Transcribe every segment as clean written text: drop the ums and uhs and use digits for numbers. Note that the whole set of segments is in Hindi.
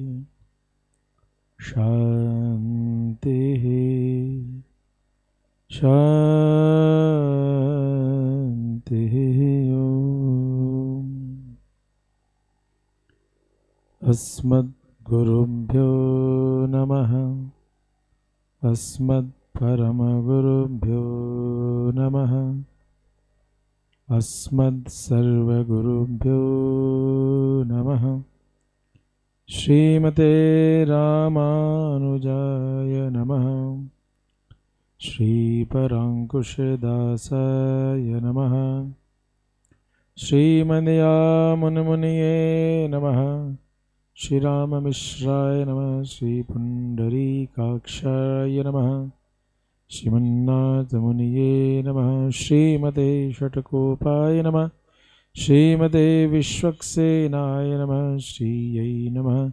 शांति शांति ओम। अस्मद्गुरुभ्यो नमः। अस्मत्परमगुरुभ्यो नमः। अस्मत्सर्वगुरुभ्यो नमः। श्रीमते रामानुजाय नमः। श्रीपराङ्कुशदासाय नमः। श्रीमदयामुनिमुनये नमः। श्रीराममिश्राय नमः। श्रीपुण्डरीकाक्षाय नमः। श्रीमन्नाथमुनये नमः। श्रीमते षट्कोपाय नमः। श्रीमते विश्वक्सेनाय नमः। श्रीयै नमः।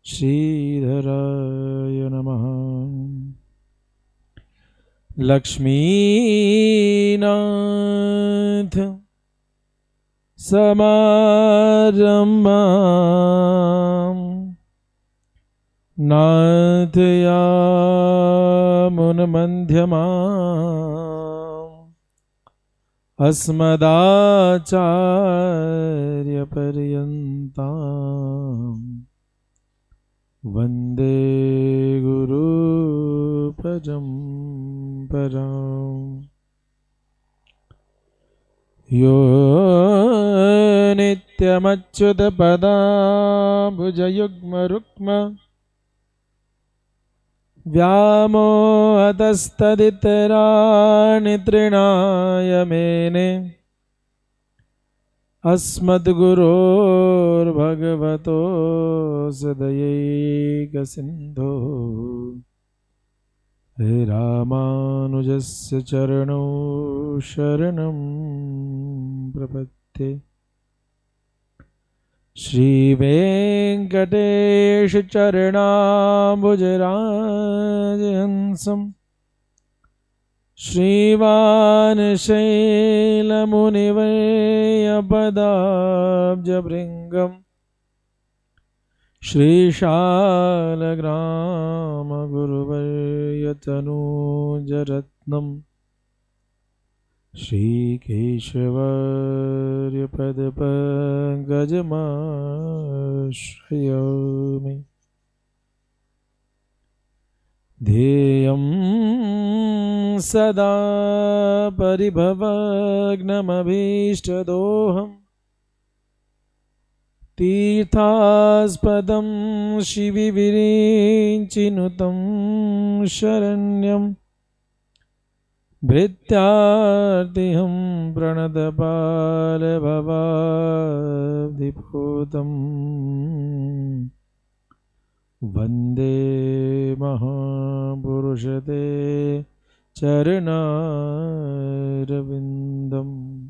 श्रीधराय नमः। लक्ष्मीनाथ समारम्भां नाथयामुनमध्यमाम् अस्मदाचार्यपर्यन्तां वन्दे गुरुपरम्पराम्। यो नित्यमच्युतपदाम्बुजयुग्मरुक्म व्यामोहतस्तदितराणि तृणाय मेने अस्मद्गुरोर्भगवतोऽस्य दयैकसिन्धो हे रामानुजस्य चरणौ शरणं प्रपद्ये। श्रीवेङ्कटेशचरणाम्बुजराजहंसं श्रीवानशैलमुनिवर्यपदाब्जभृङ्गं श्रीशालग्रामगुरुवर्यतनूजरत्नं श्रीकेशवार्यपदपङ्कजमाश्रयामि। ध्येयं सदा परिभवग्नमभीष्टदोहम् तीर्थास्पदं शिविविरिञ्चिनुतं शरण्यं भृत्यार्तिहं प्रणतपालभवाब्धिभूतम् वन्दे महापुरुषते चरणारविन्दम्।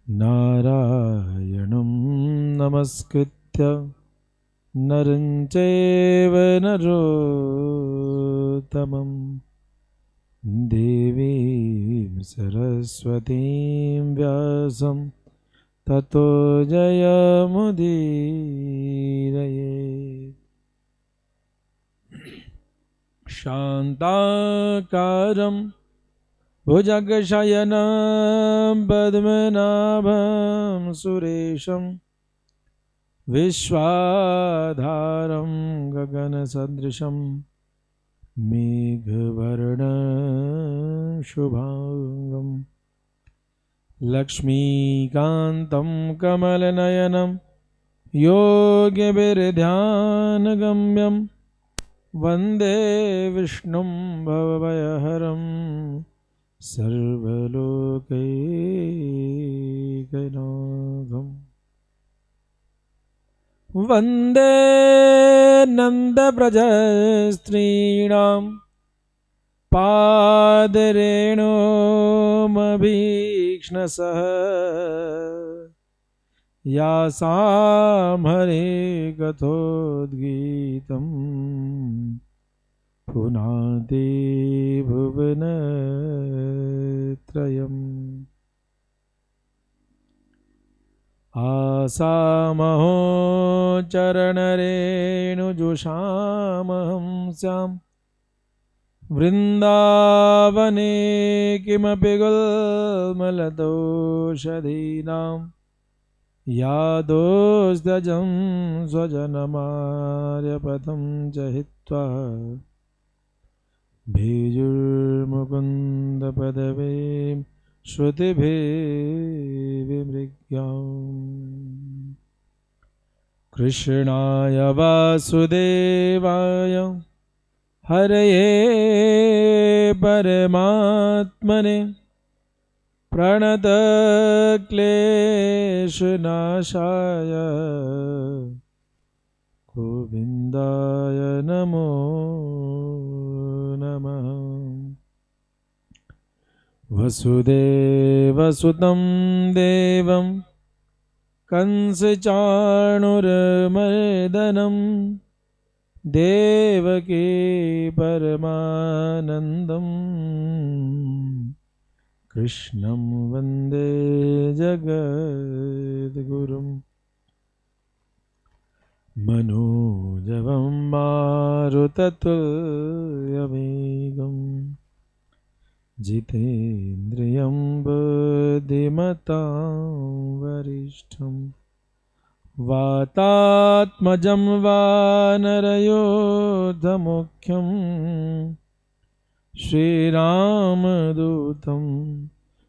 नारायणं नमस्कृत्य नरं चैव नरोत्तमं देवीं सरस्वतीं व्यासं ततो जयमुदीरये। शान्ताकारं भुजगशयनं पद्मनाभं सुरेशं विश्वाधारं गगनसदृशं मेघवर्णं शुभांगं लक्ष्मीकान्तं कमलनयनं योगिभिर्ध्यानगम्यं वन्दे विष्णुं भवभयहरं सर्वलोकैकनाथम्। वन्दे नन्दव्रजस्त्रीणां पादरेणुमभीक्ष्णसः यासां हरे कथोद्गीतं पुनाति भुवनत्रयम्। आसामहो चरणरेणुजुषामहं स्याम् वृन्दावने किमपि गुल्मलदोषधीनां यादोस्दजं स्वजनमार्यपथं च हित्वा भेजुर्मुकुन्दपदवीं श्रुतिभिः विमृग्याम्। कृष्णाय वासुदेवाय हरये परमात्मने प्रणतक्लेशनाशाय गोविन्दाय नमो नमः। वसुदेवसुतं देवं कंसचाणूरमर्दनं देवकी परमानन्दं कृष्णं वन्दे जगद्गुरुम्। मनोजवं मारुततुल्यवेगं जितेन्द्रियं बुद्धिमतां वरिष्ठं वातात्मजं वानरयोधमुख्यं श्रीरामदूतं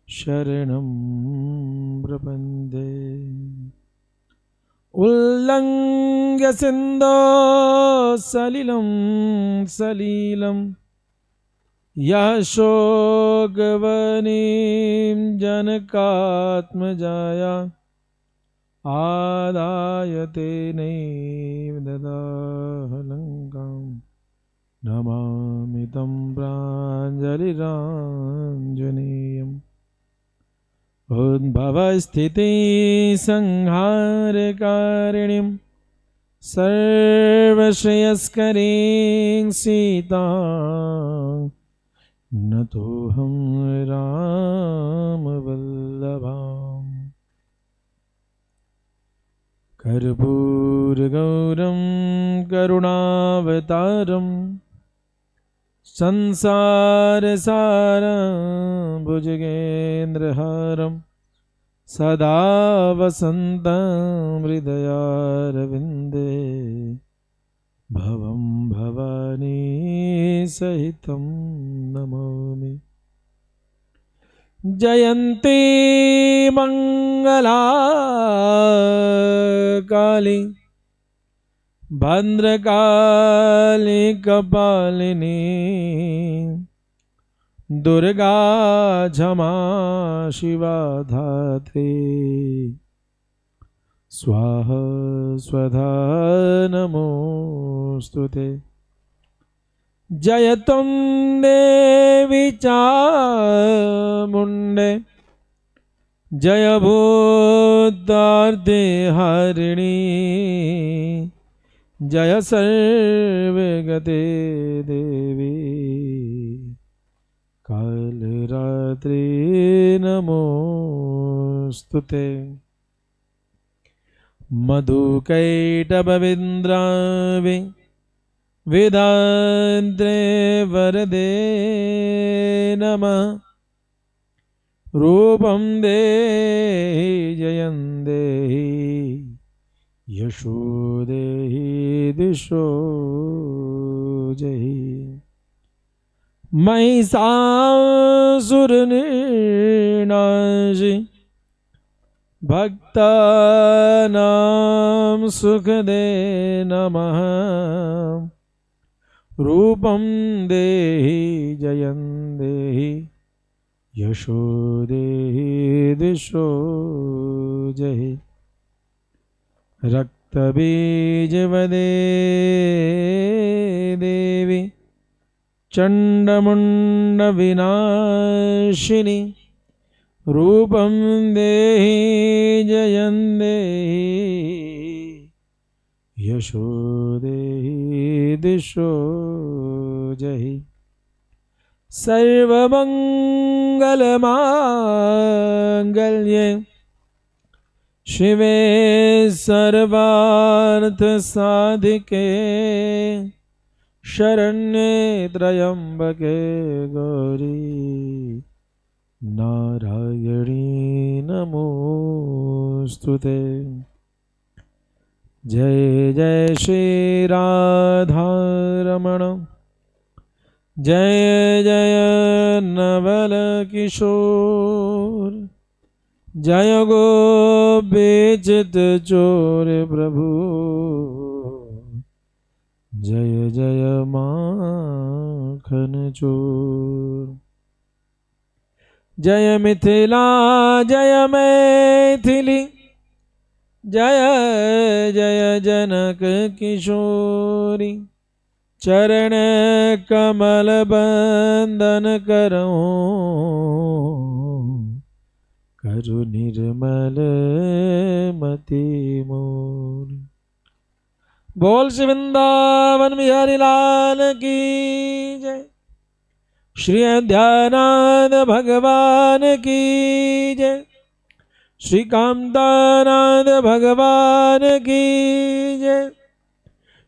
शरणं प्रपद्ये। उल्लङ्घ्य सिन्धो सलिलं सलीलं यशोगवनीं जनकात्मजाया आदाय तेनैव ददाह लङ्कां नमामि तं प्राञ्जलिराञ्जनेयम्। उद्भवस्थितिसंहारकारिणीं सर्वश्रेयस्करीं सीतां नतोऽहं रामवल्लभाम्। कर्पूरगौरं करुणावतारं संसारसारं भुजगेन्द्रहारं सदा वसन्तं हृदयारविन्दे भवं भवानी सहितं नमामि। जयन्ती मंगला काली भद्रकाली कपालिनी दुर्गा क्षमा शिवा धात्री स्वाहा स्वधा नमोस्तुते। जयतं देवी चामुण्डे जय भूतार्ते हरिणी जय सर्वगते देवी कालरात्रि नमोस्तुते। मधुकैटभविन्द्रावि वेदान्ते वरदे नमः। रूपं देहि जयं देहि यशो देहि दिशो जहि। महिषासुरनिर्नाशि भक्तानां सुखदे नमः। रूपं देहि जयं देहि यशो देहि दिशो जहि। रक्तबीजवदे देवी चण्डमुण्डविनाशिनी रूपं देहि जयं देहि यशो देहि दिशो जहि। सर्वमङ्गलमाङ्गल्ये शिवे सर्वार्थ साधिके शरण्ये त्र्यंबके गौरी नारायणी नमोस्तुते। जय जय श्री राधा रमण, जय जय नवल किशोर, जय गोपीचित चोर प्रभु, जय जय माखन चोर। जय मिथिला जय मैथिली, जय जय जनक किशोरी, चरण कमल बंदन करऊं, करु निर्मल मति मोर। बोल श्री वृंदावन बिहारी लाल की जय, श्री अयोध्यानाथ भगवान की जय, श्री कामदानाथ भगवान की जय,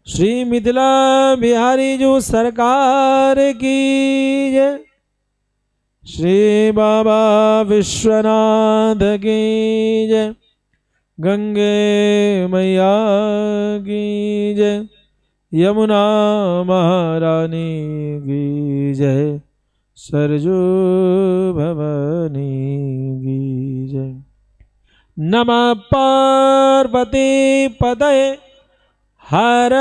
श्री मिथिला बिहारी जो सरकार की जय, श्री बाबा विश्वनाथ की जय, गंगे मैया की जय, यमुना महारानी की जय, सरजू भवानी की जय। नमः पार्वती पतये हर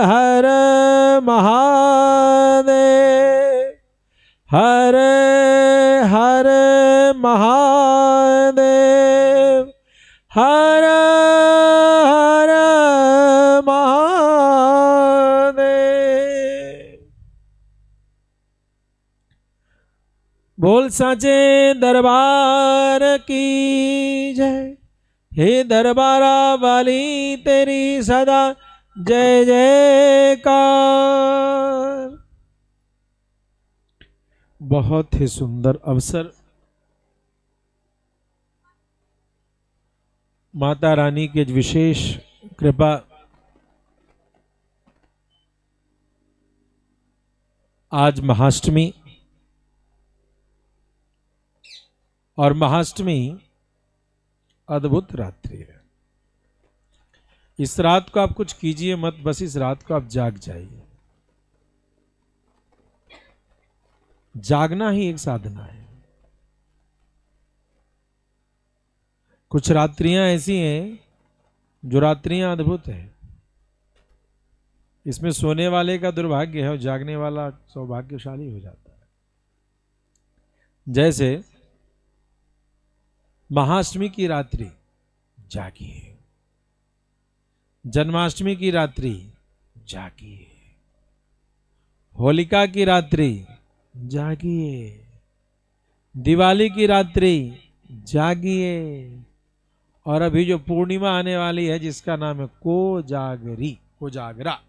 हर महादेव, हर हर महादेव, हर हर महादेव। बोल साचे दरबार की जय, हे दरबारा वाली तेरी सदा जय जयकार। बहुत ही सुंदर अवसर, माता रानी के विशेष कृपा, आज महाअष्टमी, और महाअष्टमी अद्भुत रात्रि है। इस रात को आप कुछ कीजिए मत, बस इस रात को आप जाग जाइए। जागना ही एक साधना है। कुछ रात्रियां ऐसी हैं जो रात्रियां अद्भुत है। इसमें सोने वाले का दुर्भाग्य है और जागने वाला सौभाग्यशाली हो जाता है। जैसे महाअष्टमी की रात्रि जागिए, जन्माष्टमी की रात्रि जागिए, होलिका की रात्रि जागिए, दिवाली की रात्रि जागिए, और अभी जो पूर्णिमा आने वाली है जिसका नाम है कोजागरी, कोजागरा,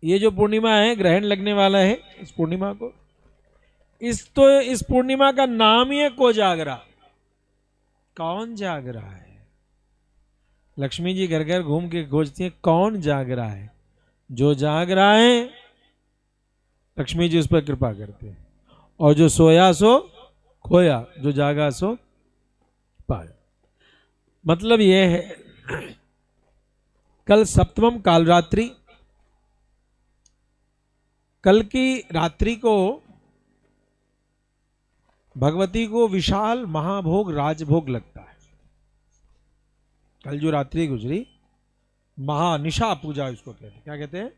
ये जो पूर्णिमा है, ग्रहण लगने वाला है इस पूर्णिमा को, इस पूर्णिमा का नाम ही है कोजागरा। कौन जाग रहा है? लक्ष्मी जी घर घर घूम के खोजती हैं कौन जाग रहा है। जो जाग रहा है लक्ष्मी जी उस पर कृपा करते हैं, और जो सोया सो खोया, जो जागा सो पाया। मतलब यह है, कल सप्तमम कालरात्रि, कल की रात्रि को भगवती को विशाल महाभोग राजभोग लगता है। कल जो रात्रि गुजरी, महानिशा पूजा इसको कहते हैं। क्या कहते हैं?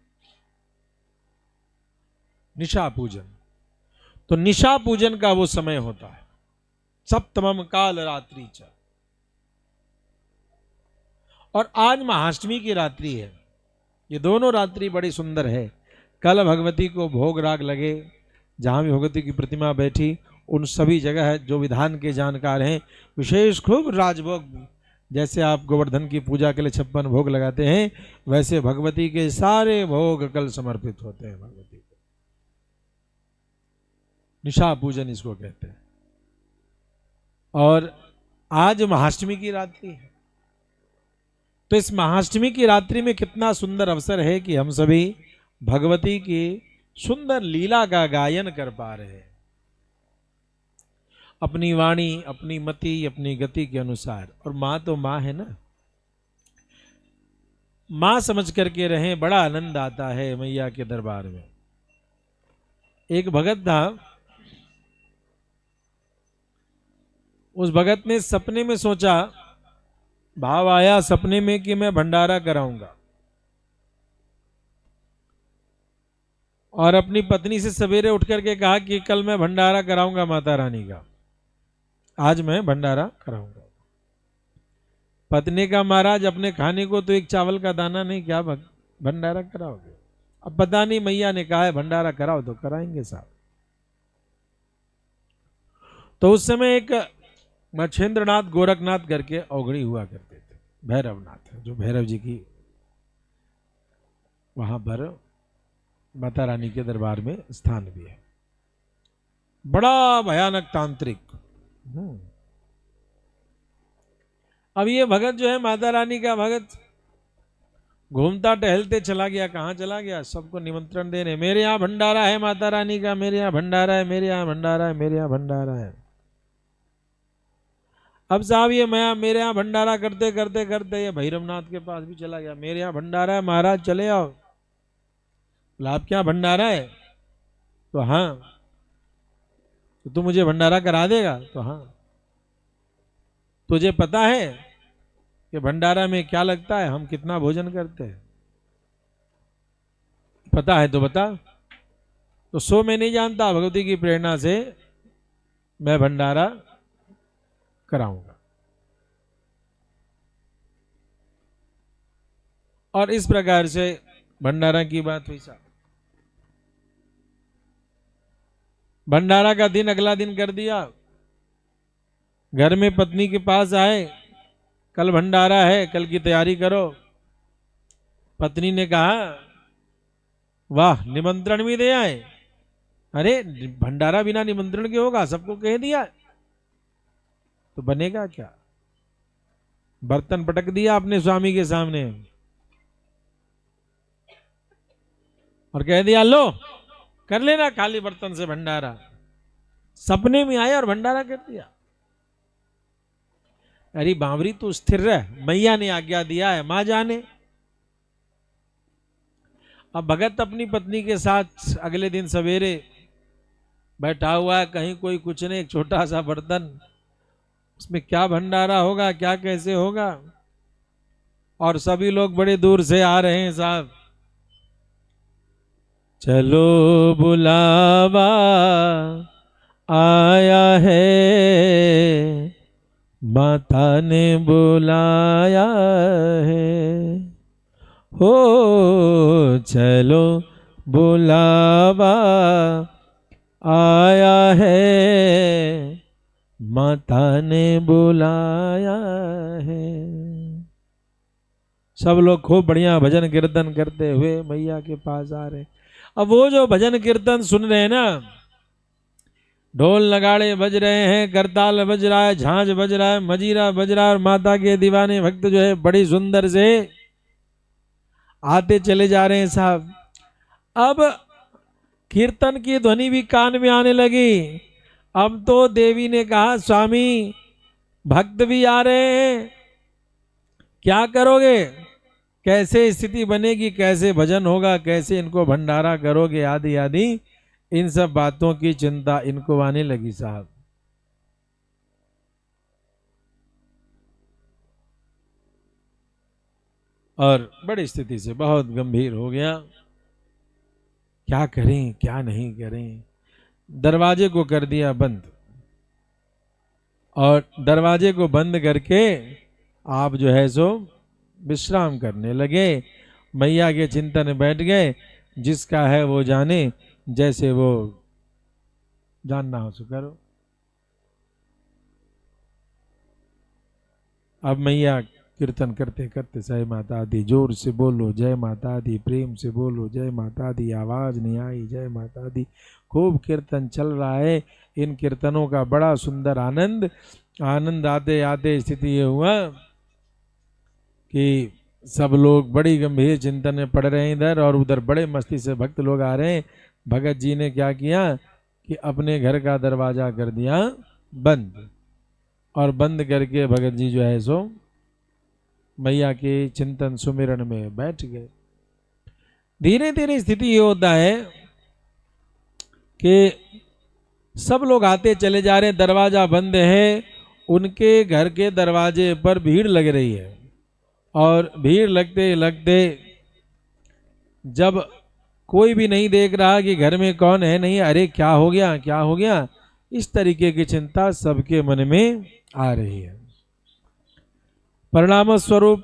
निशा पूजन। तो निशा पूजन का वो समय होता है, सप्तमम काल रात्रि च। और आज महाअष्टमी की रात्रि है। ये दोनों रात्रि बड़ी सुंदर है। कल भगवती को भोग राग लगे, जहां भी भगवती की प्रतिमा बैठी उन सभी जगह है, जो विधान के जानकार हैं, विशेष खूब राजभोग। जैसे आप गोवर्धन की पूजा के लिए 56 भोग लगाते हैं, वैसे भगवती के सारे भोग कल समर्पित होते हैं भगवती को। निशा पूजन इसको कहते हैं। और आज महाअष्टमी की रात्रि है, तो इस महाअष्टमी की रात्रि में कितना सुंदर अवसर है कि हम सभी भगवती की सुंदर लीला का गायन कर पा रहे हैं, अपनी वाणी, अपनी मति, अपनी गति के अनुसार। और माँ तो माँ है ना, माँ समझ करके रहें, बड़ा आनंद आता है मैया के दरबार में। एक भगत था, उस भगत ने सपने में सोचा, भाव आया सपने में कि मैं भंडारा कराऊंगा, और अपनी पत्नी से सवेरे उठ करके कहा कि कल मैं भंडारा कराऊंगा माता रानी का, आज मैं भंडारा कराऊंगा। पत्नी का महाराज अपने खाने को तो एक चावल का दाना नहीं, क्या भंडारा कराओगे? अब पता नहीं मैया ने कहा है भंडारा कराओ तो कराएंगे साहब। तो उस समय एक मच्छेंद्रनाथ गोरखनाथ करके औगड़ी हुआ करते थे, भैरवनाथ, जो भैरव जी की वहां पर माता रानी के दरबार में स्थान भी है, बड़ा भयानक तांत्रिक। अब ये भगत जो है माता रानी का भगत घूमता टहलते चला गया, कहाँ चला गया? सबको निमंत्रण देने, मेरे यहाँ भंडारा है माता रानी का, मेरे यहाँ भंडारा है, मेरे यहाँ भंडारा है, मेरे यहाँ भंडारा है। अब साहब ये मैं मेरे यहाँ भंडारा करते करते करते ये भैरवनाथ के पास भी चला गया, मेरे यहाँ भंडारा है महाराज चले आओ। आप क्या भंडारा है? तो हाँ। तो तू मुझे भंडारा करा देगा? तो हाँ। तुझे पता है कि भंडारा में क्या लगता है, हम कितना भोजन करते हैं? पता है तो बता। तो सो मैं नहीं जानता, भगवती की प्रेरणा से मैं भंडारा कराऊंगा। और इस प्रकार से भंडारा की बात हुई साहब। भंडारा का दिन अगला दिन कर दिया, घर में पत्नी के पास आए, कल भंडारा है, कल की तैयारी करो। पत्नी ने कहा वाह निमंत्रण भी दे आए। अरे भंडारा बिना निमंत्रण के होगा? सबको कह दिया तो बनेगा क्या? बर्तन पटक दिया अपने स्वामी के सामने और कह दिया लो कर लेना खाली बर्तन से भंडारा। सपने में आया और भंडारा कर दिया। अरे बावरी तो स्थिर रह, मैया ने आज्ञा दिया है, मां जाने। अब भगत अपनी पत्नी के साथ अगले दिन सवेरे बैठा हुआ है, कहीं कोई कुछ नहीं, एक छोटा सा बर्तन, उसमें क्या भंडारा होगा, क्या कैसे होगा। और सभी लोग बड़े दूर से आ रहे हैं साहब। चलो बुलावा आया है, माता ने बुलाया है, हो चलो बुलावा आया है, माता ने बुलाया है। सब लोग खूब बढ़िया भजन कीर्तन करते हुए मैया के पास आ रहे। अब वो जो भजन कीर्तन सुन रहे हैं ना, ढोल नगाड़े बज रहे हैं, करताल बज रहा है, झांझ बज रहा है, मजीरा बज रहा है, और माता के दीवाने भक्त जो है बड़ी सुंदर से आते चले जा रहे हैं साहब। अब कीर्तन की ध्वनि भी कान में आने लगी। अब तो देवी ने कहा स्वामी भक्त भी आ रहे हैं, क्या करोगे? कैसे स्थिति बनेगी, कैसे भजन होगा, कैसे इनको भंडारा करोगे, आदि आदि इन सब बातों की चिंता इनको आने लगी साहब। और बड़ी स्थिति से बहुत गंभीर हो गया, क्या करें क्या नहीं करें। दरवाजे को कर दिया बंद, और दरवाजे को बंद करके आप जो है सो विश्राम करने लगे, मैया के चिंतन में बैठ गए। जिसका है वो जाने, जैसे वो जानना हो सो करो। अब मैया कीर्तन करते करते जय माता दी, जोर से बोलो जय माता दी, प्रेम से बोलो जय माता दी, आवाज नहीं आई जय माता दी, खूब कीर्तन चल रहा है। इन कीर्तनों का बड़ा सुंदर आनंद आते आते स्थिति ये हुआ कि सब लोग बड़ी गंभीर चिंतन में पड़ रहे हैं इधर, और उधर बड़े मस्ती से भक्त लोग आ रहे हैं। भगत जी ने क्या किया कि अपने घर का दरवाजा कर दिया बंद, और बंद करके भगत जी जो है सो मैया के चिंतन सुमिरन में बैठ गए। धीरे धीरे स्थिति ये होता है कि सब लोग आते चले जा रहे हैं, दरवाजा बंद है। उनके घर के दरवाजे पर भीड़ लग रही है, और भीड़ लगते लगते जब कोई भी नहीं देख रहा कि घर में कौन है, नहीं, अरे क्या हो गया क्या हो गया, इस तरीके की चिंता सबके मन में आ रही है। परिणाम स्वरूप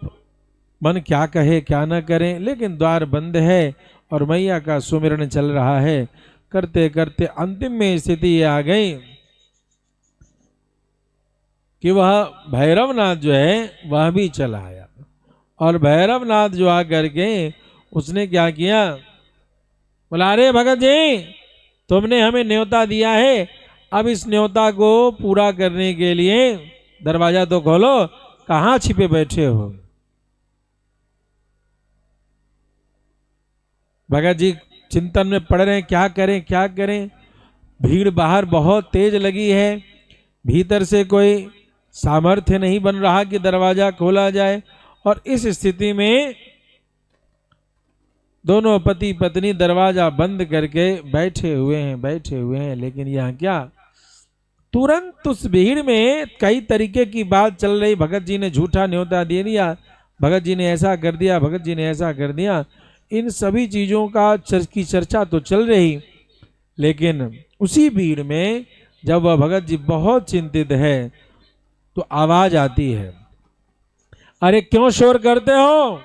मन क्या कहे क्या न करे, लेकिन द्वार बंद है और मैया का सुमिरन चल रहा है। करते करते अंतिम में स्थिति ये आ गई कि वह भैरवनाथ जो है वह भी चला आया, और भैरवनाथ जो आ करके उसने क्या किया, बोला अरे भगत जी, तुमने हमें न्योता दिया है, अब इस न्योता को पूरा करने के लिए दरवाजा तो खोलो, कहाँ छिपे बैठे हो। भगत जी चिंतन में पड़ रहे हैं, क्या करें क्या करें। भीड़ बाहर बहुत तेज लगी है, भीतर से कोई सामर्थ्य नहीं बन रहा कि दरवाजा खोला जाए। और इस स्थिति में दोनों पति पत्नी दरवाजा बंद करके बैठे हुए हैं। लेकिन यहाँ क्या, तुरंत उस भीड़ में कई तरीके की बात चल रही। भगत जी ने झूठा न्योता दे दिया, भगत जी ने ऐसा कर दिया, भगत जी ने ऐसा कर दिया। इन सभी चीजों की चर्चा तो चल रही, लेकिन उसी भीड़ में जब वह भगत जी बहुत चिंतित है तो आवाज आती है, अरे क्यों शोर करते हो,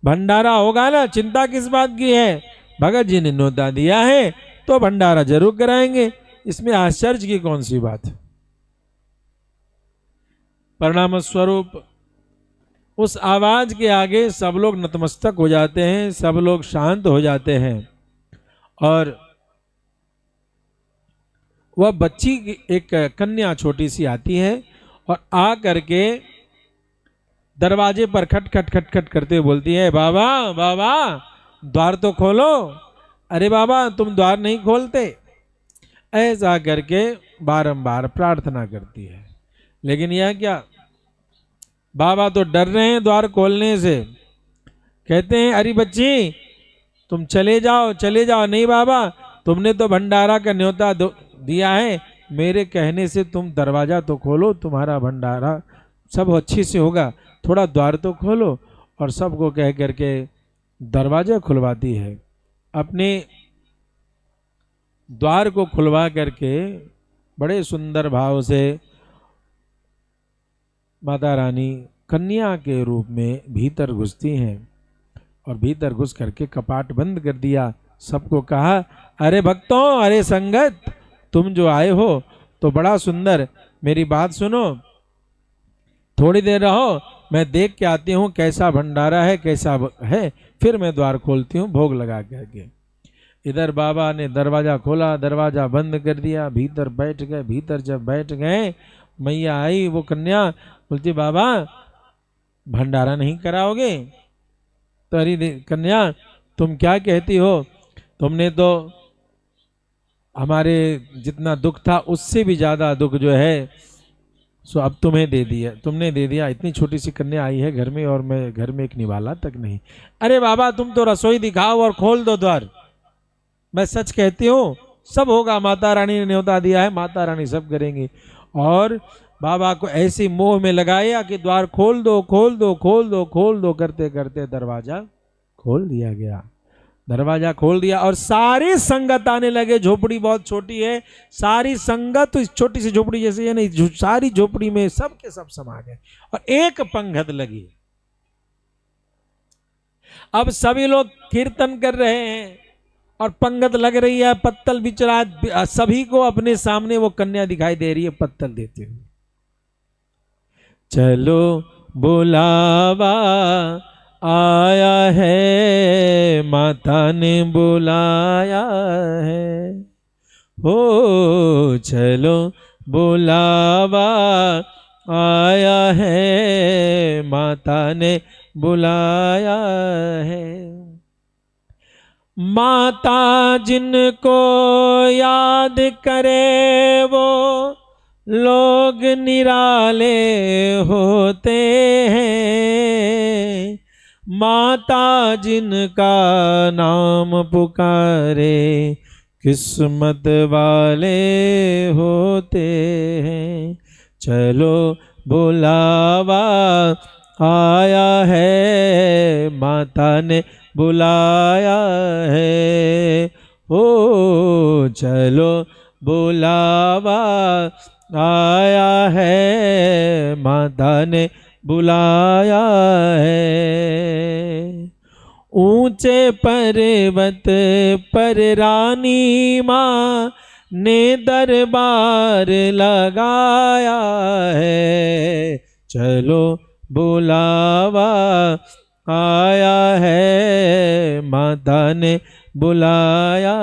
भंडारा होगा ना, चिंता किस बात की है। भगत जी ने न्योता दिया है तो भंडारा जरूर कराएंगे, इसमें आश्चर्य की कौन सी बात। परिणाम स्वरूप उस आवाज के आगे सब लोग नतमस्तक हो जाते हैं, सब लोग शांत हो जाते हैं। और वह बच्ची एक कन्या छोटी सी आती है और आ करके दरवाजे पर खट खट खट खट करते बोलती है, बाबा बाबा द्वार तो खोलो। अरे बाबा तुम द्वार नहीं खोलते, ऐसा करके बारंबार प्रार्थना करती है। लेकिन यह क्या, बाबा तो डर रहे हैं द्वार खोलने से, कहते हैं अरे बच्ची तुम चले जाओ चले जाओ। नहीं बाबा, तुमने तो भंडारा का न्योता दिया है, मेरे कहने से तुम दरवाजा तो खोलो, तुम्हारा भंडारा सब अच्छे से होगा, थोड़ा द्वार तो खोलो। और सबको कह करके दरवाजा खुलवाती है। अपने द्वार को खुलवा करके बड़े सुंदर भाव से माता रानी कन्या के रूप में भीतर घुसती हैं, और भीतर घुस करके कपाट बंद कर दिया। सबको कहा, अरे भक्तों, अरे संगत, तुम जो आए हो तो बड़ा सुंदर, मेरी बात सुनो, थोड़ी देर रहो, मैं देख के आती हूँ कैसा भंडारा है कैसा है, फिर मैं द्वार खोलती हूँ भोग लगा करके। इधर बाबा ने दरवाजा खोला, दरवाजा बंद कर दिया, भीतर बैठ गए। भीतर जब बैठ गए, मैया आई, वो कन्या बोलती, बाबा भंडारा नहीं कराओगे? तो अरे कन्या तुम क्या कहती हो, तुमने तो हमारे जितना दुख था उससे भी ज्यादा दुख जो है सो अब तुम्हें दे दिया, तुमने दे दिया। इतनी छोटी सी कन्या आई है घर में, और मैं घर में एक निवाला तक नहीं। अरे बाबा तुम तो रसोई दिखाओ और खोल दो द्वार, मैं सच कहती हूँ सब होगा, माता रानी ने न्योता दिया है, माता रानी सब करेंगी। और बाबा को ऐसी मोह में लगाया कि द्वार खोल दो खोल दो खोल दो खोल दो करते करते दरवाजा खोल दिया गया। दरवाजा खोल दिया और सारी संगत आने लगे। झोपड़ी बहुत छोटी है, सारी संगत इस छोटी सी झोपड़ी जैसे है ना, सारी झोपड़ी में सब के सब समा गए और एक पंगत लगी। अब सभी लोग कीर्तन कर रहे हैं और पंगत लग रही है, पत्तल बिचरा, सभी को अपने सामने वो कन्या दिखाई दे रही है पत्तल देते हुए। चलो बुलावा आया है, माता ने बुलाया है, हो चलो बुलावा आया है, माता ने बुलाया है। माता जिनको याद करे वो लोग निराले होते हैं, माता जिनका नाम पुकारे किस्मत वाले होते हैं। चलो बुलावा आया है, माता ने बुलाया है, ओ चलो बुलावा आया है, माता ने बुलाया है। ऊंचे पर्वत पर रानी माँ ने दरबार लगाया है, चलो बुलावा आया है, माता ने बुलाया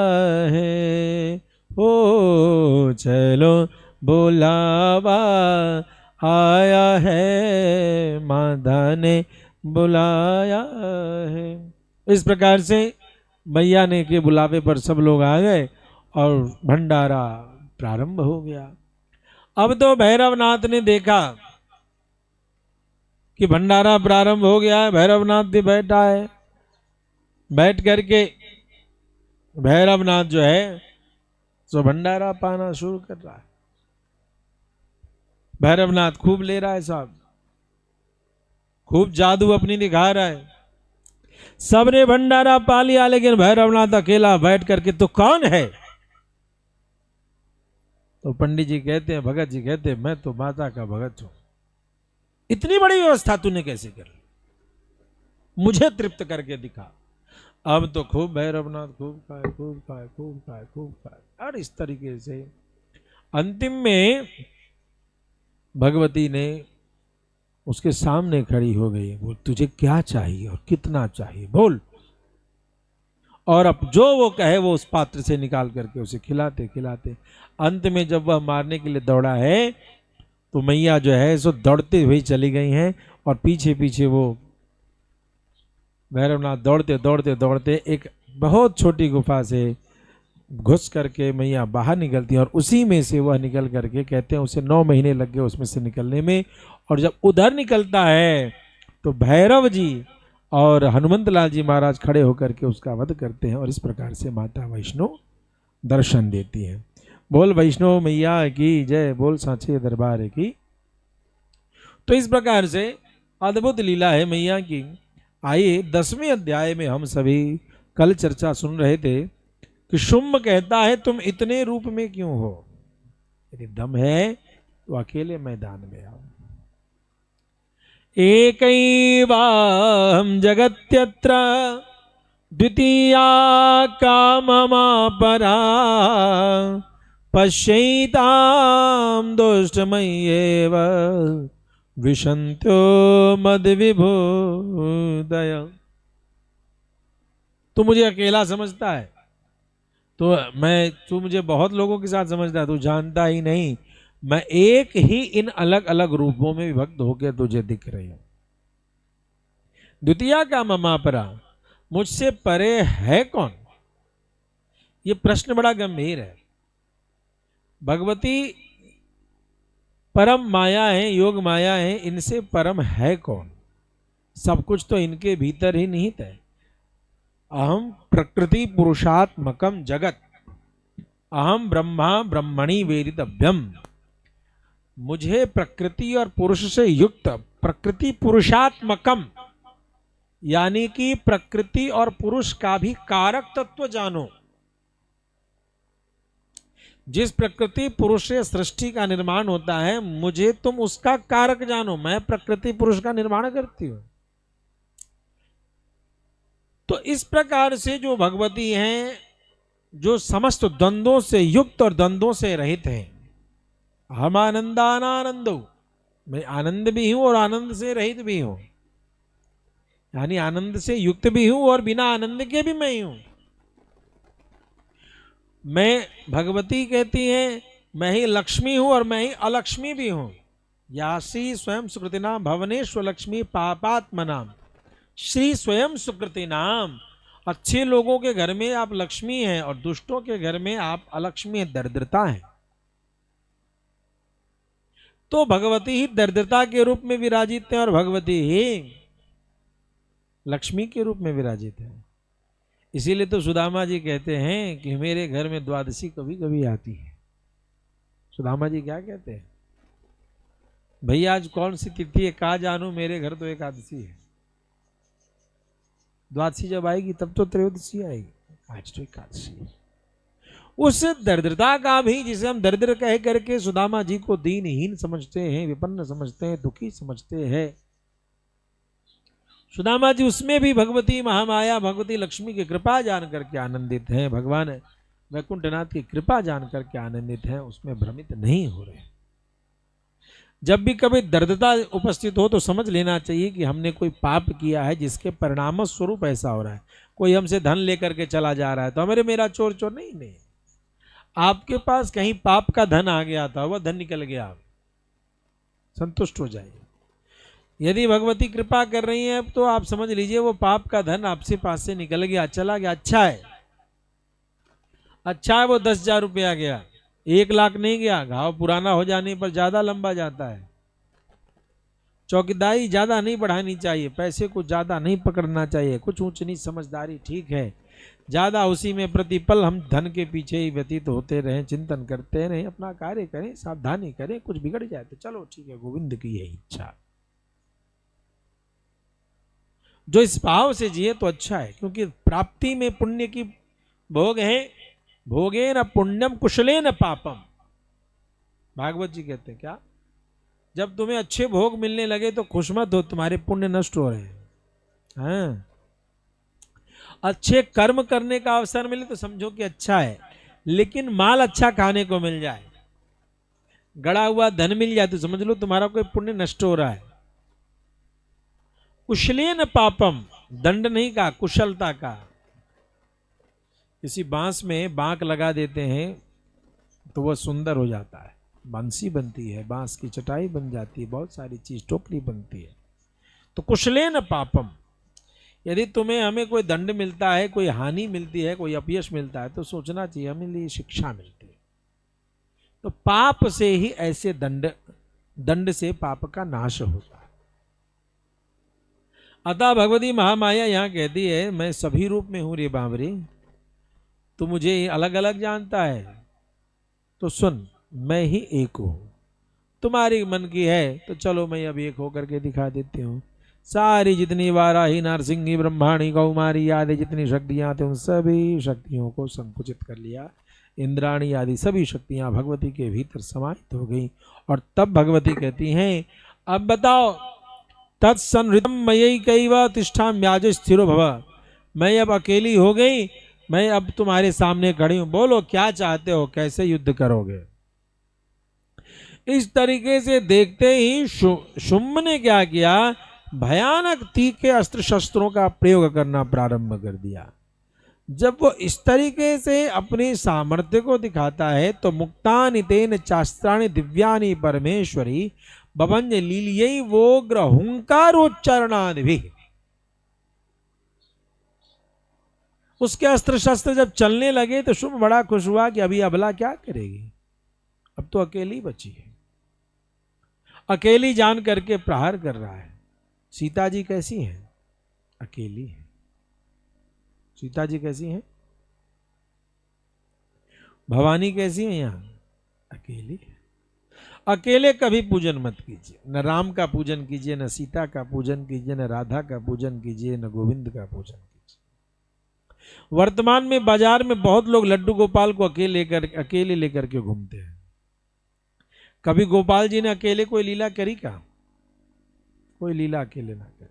है, हो चलो बुलावा आया है, माता ने बुलाया है। इस प्रकार से मैया ने के बुलावे पर सब लोग आ गए और भंडारा प्रारंभ हो गया। अब तो भैरवनाथ ने देखा कि भंडारा प्रारंभ हो गया है, भैरवनाथ भी बैठा है। बैठ करके भैरवनाथ जो है सो भंडारा पाना शुरू कर रहा है। भैरवनाथ खूब ले रहा है साहब, खूब जादू अपनी दिखा रहा है। सबने भंडारा पा लिया, लेकिन भैरवनाथ अकेला बैठ करके तो कौन है? तो पंडित जी कहते हैं, भगत जी कहते हैं, मैं तो माता का भगत हूं। इतनी बड़ी व्यवस्था तूने कैसे कर ली? मुझे तृप्त करके दिखा। अब तो खूब भैरवनाथ खूब खाए, खूब खाए, खूब खाए, खूब खाए, और इस तरीके से अंतिम में भगवती ने उसके सामने खड़ी हो गई। बोल तुझे क्या चाहिए और कितना चाहिए, बोल। और अब जो वो कहे वो उस पात्र से निकाल करके उसे खिलाते खिलाते अंत में जब वह मारने के लिए दौड़ा है तो मैया जो है सो दौड़ते हुए चली गई हैं और पीछे पीछे वो भैरवनाथ दौड़ते दौड़ते दौड़ते एक बहुत छोटी गुफा से घुस करके मैया बाहर निकलती है और उसी में से वह निकल करके, कहते हैं उसे 9 महीने लग गए उसमें से निकलने में। और जब उधर निकलता है तो भैरव जी और हनुमंत लाल जी महाराज खड़े होकर के उसका वध करते हैं और इस प्रकार से माता वैष्णो दर्शन देती है। बोल वैष्णो मैया की जय, बोल सांचे दरबार की। तो इस प्रकार से अद्भुत लीला है मैया की। आइए 10वें अध्याय में हम सभी कल चर्चा सुन रहे थे कि शुंभ कहता है तुम इतने रूप में क्यों हो, यदि दम है तो अकेले मैदान में आओ। एकैवाहं जगत्यत्र द्वितीया काममापरा पश्यैतां दुष्टमय्येव विशन्त्यो मद्विभूदय। तू मुझे अकेला समझता है, तो तू मुझे बहुत लोगों के साथ समझता है, तू जानता ही नहीं मैं एक ही इन अलग अलग रूपों में विभक्त होकर तुझे दिख रही हूं। द्वितीया का ममापरा, मुझसे परे है कौन? ये प्रश्न बड़ा गंभीर है। भगवती परम माया है, योग माया है, इनसे परम है कौन? सब कुछ तो इनके भीतर ही निहित है। अहम प्रकृति पुरुषात्मकम जगत, अहम ब्रह्मा ब्रह्मणि वेदितव्यम। मुझे प्रकृति और पुरुष से युक्त, प्रकृति पुरुषात्मकम यानी कि प्रकृति और पुरुष का भी कारक तत्व जानो। जिस प्रकृति पुरुष से सृष्टि का निर्माण होता है, मुझे तुम उसका कारक जानो। मैं प्रकृति पुरुष का निर्माण करती हूं। तो इस प्रकार से जो भगवती हैं, जो समस्त द्वंद्वों से युक्त और द्वंद्वों से रहित हैं, हम आनंदानानंदो, मैं आनंद भी हूं और आनंद से रहित भी हूं। यानी आनंद से युक्त भी हूं और बिना आनंद के भी मैं ही हूं। मैं, भगवती कहती हैं, मैं ही लक्ष्मी हूं और मैं ही अलक्ष्मी भी हूं। यासी स्वयं सुकृति नाम भवनेश्वर लक्ष्मी पापात्म नाम। श्री स्वयं सुकृति नाम। अच्छे लोगों के घर में आप लक्ष्मी हैं और दुष्टों के घर में आप अलक्ष्मी हैं, दरिद्रता है। तो भगवती ही दरिद्रता के रूप में विराजित है और भगवती ही लक्ष्मी के रूप में विराजित है। इसीलिए तो सुदामा जी कहते हैं कि मेरे घर में द्वादशी कभी कभी आती है। सुदामा जी क्या कहते हैं, भैया आज कौन सी तिथि है, कहा जानू, मेरे घर तो एकादशी है। द्वादशी जब आएगी तब तो त्रयोदशी आएगी, आज तो एकादशी है। उस दरिद्रता का भी, जिसे हम दरिद्र कह करके सुदामा जी को दीनहीन समझते हैं, विपन्न समझते हैं, दुखी समझते हैं, सुदामा जी उसमें भी भगवती महामाया, भगवती लक्ष्मी की कृपा जान करके आनंदित हैं, भगवान वैकुंठनाथ की कृपा जान करके आनंदित हैं, उसमें भ्रमित नहीं हो रहे। जब भी कभी दरिद्रता उपस्थित हो तो समझ लेना चाहिए कि हमने कोई पाप किया है जिसके परिणाम स्वरूप ऐसा हो रहा है। कोई हमसे धन लेकर के चला जा रहा है तो हमारे मेरा चोर चोर नहीं, आपके पास कहीं पाप का धन आ गया था, वह धन निकल गया, आप संतुष्ट हो जाइए। यदि भगवती कृपा कर रही है तो आप समझ लीजिए वो पाप का धन आपसे पास से निकल गया, चला गया। अच्छा है, अच्छा है, वो 10,000 रुपया गया, 1 लाख नहीं गया। घाव पुराना हो जाने पर ज्यादा लंबा जाता है। चौकीदारी ज्यादा नहीं बढ़ानी चाहिए, पैसे को ज्यादा नहीं पकड़ना चाहिए, कुछ ऊंच नीच समझदारी ठीक है, ज्यादा उसी में प्रतिपल हम धन के पीछे ही व्यतीत होते रहें, चिंतन करते रहें, अपना कार्य करें, सावधानी करें, कुछ बिगड़ जाए तो चलो ठीक है, गोविंद की यही इच्छा। जो इस भाव से जिए तो अच्छा है, क्योंकि प्राप्ति में पुण्य की भोग है। भोगे न पुण्यम कुशले न पापम, भागवत जी कहते हैं। क्या, जब तुम्हें अच्छे भोग मिलने लगे तो खुश मत हो, तुम्हारे पुण्य नष्ट हो रहे हैं। हाँ? अच्छे कर्म करने का अवसर मिले तो समझो कि अच्छा है, लेकिन माल अच्छा खाने को मिल जाए, गड़ा हुआ धन मिल जाए तो समझ लो तुम्हारा कोई पुण्य नष्ट हो रहा है। कुशलेन पापम, दंड नहीं का, कुशलता का। किसी बांस में बांक लगा देते हैं तो वह सुंदर हो जाता है, बंसी बनती है, बांस की चटाई बन जाती है, बहुत सारी चीज, टोकरी बनती है। तो कुशलेन पापम, यदि तुम्हें हमें कोई दंड मिलता है, कोई हानि मिलती है, कोई अपयश मिलता है तो सोचना चाहिए हमें लिए शिक्षा मिलती है। तो पाप से ही ऐसे दंड से पाप का नाश होता है। अतः भगवती महामाया यहां कहती है, मैं सभी रूप में हूं रे बावरी, तू मुझे अलग अलग जानता है तो सुन, मैं ही एक हूं। तुम्हारी मन की है तो चलो मैं अब एक होकर के दिखा देती हूँ। सारी जितनी वाराही, नारसिंही, ब्रह्माणी, कौमारी आदि जितनी शक्तियां थी उन सभी शक्तियों को संकुचित कर लिया। इंद्राणी आदि सभी शक्तियां भगवती के भीतर समाहित हो गई। और तब भगवती कहती हैं, अब बताओ, तत्सनृतम मयि कैव तिष्ठाम व्याज स्थिरो भव, मैं अब अकेली हो गई, मैं अब तुम्हारे सामने खड़ी हूं, बोलो क्या चाहते हो, कैसे युद्ध करोगे। इस तरीके से देखते ही शुम्भ ने क्या किया, भयानक तीखे अस्त्र शस्त्रों का प्रयोग करना प्रारंभ कर दिया। जब वो इस तरीके से अपनी सामर्थ्य को दिखाता है तो मुक्तानि तेन चास्त्राणि दिव्यानि परमेश्वरी बभंज लीलियै वोग्र हुंकारोच्चारणादि। उसके अस्त्र शस्त्र जब चलने लगे तो शुभ बड़ा खुश हुआ कि अभी अबला क्या करेगी, अब तो अकेली बची है। अकेली जान करके प्रहार कर रहा है। सीता जी कैसी हैं, अकेली है। सीता जी कैसी हैं, भवानी कैसी है, यहां अकेली है। अकेले कभी पूजन मत कीजिए, न राम का पूजन कीजिए, न सीता का पूजन कीजिए, न राधा का पूजन कीजिए, न गोविंद का पूजन कीजिए। वर्तमान में बाजार में बहुत लोग लड्डू गोपाल को अकेले लेकर के घूमते हैं। कभी गोपाल जी ने अकेले कोई लीला करी का, कोई लीला अकेले ना करे।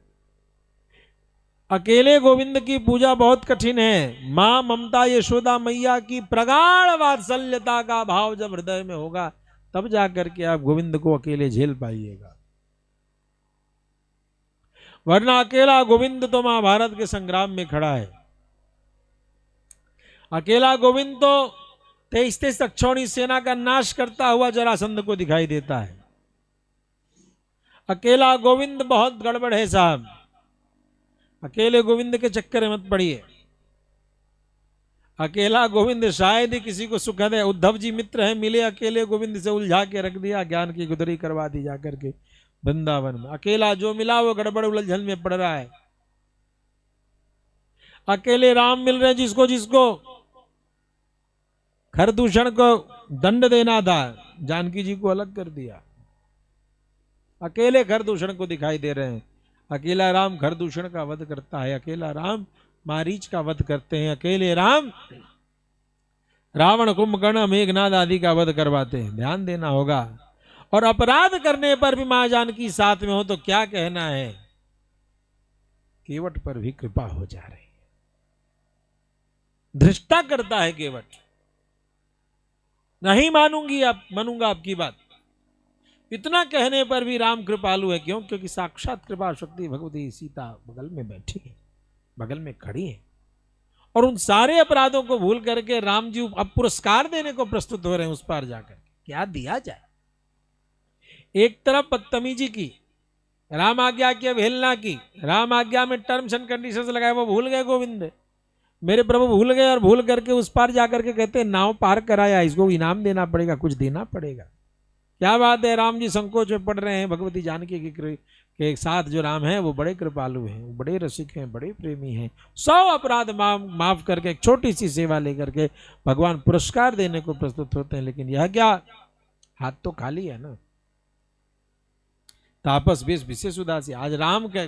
अकेले गोविंद की पूजा बहुत कठिन है। मां ममता यशोदा मैया की प्रगाढ़ वात्सल्यता का भाव जब हृदय में होगा तब जाकर के आप गोविंद को अकेले झेल पाइएगा। वरना अकेला गोविंद तो महाभारत के संग्राम में खड़ा है। अकेला गोविंद तो 23 अक्षौणी सेना का नाश करता हुआ जरासंध को दिखाई देता है। अकेला गोविंद बहुत गड़बड़ है साहब, अकेले गोविंद के चक्कर में मत पड़िए। अकेला गोविंद शायद ही किसी को सुखद है। उद्धव जी मित्र है, मिले अकेले गोविंद से उलझा के रख दिया, ज्ञान की गुदरी करवा दी जाकर के वृंदावन में। अकेला जो मिला वो गड़बड़ उलझन में पड़ रहा है। अकेले राम मिल रहे जिसको जिसको खरदूषण को दंड देना था, जानकी जी को अलग कर दिया। अकेले खरदूषण को दिखाई दे रहे हैं। अकेला राम खरदूषण का वध करता है, अकेला राम मारीच का वध करते हैं, अकेले राम रावण कुंभकर्ण मेघनाद आदि का वध करवाते हैं। ध्यान देना होगा। और अपराध करने पर भी मां जानकी साथ में हो तो क्या कहना है, केवट पर भी कृपा हो जा रही है। धृष्टा करता है केवट, नहीं मानूंगा आपकी बात। इतना कहने पर भी राम कृपालु है। क्यों? क्योंकि साक्षात कृपा शक्ति भगवती सीता बगल में बैठी है, बगल में खड़ी है। और उन सारे अपराधों को भूल करके राम जी अब पुरस्कार देने को प्रस्तुत हो रहे हैं। उस पार जाकर क्या दिया जाए? एक तरफ बदतमीजी की, राम आज्ञा की अवहेलना की, राम आज्ञा में टर्म्स एंड कंडीशंस लगाए, वो भूल गए गोविंद, मेरे प्रभु भूल गए। और भूल करके उस पार जाकर के कहते हैं नाव पार कराया, इसको इनाम देना पड़ेगा, कुछ देना पड़ेगा। क्या बात है, राम जी संकोच में पड़ रहे हैं। भगवती जानकी के साथ जो राम है वो बड़े कृपालु हैं, वो बड़े रसिक हैं, बड़े प्रेमी हैं। 100 अपराध माफ करके एक छोटी सी सेवा लेकर के भगवान पुरस्कार देने को प्रस्तुत होते हैं। लेकिन यह क्या, हाथ तो खाली है ना। तापस बेश विशेष उदासी। आज राम के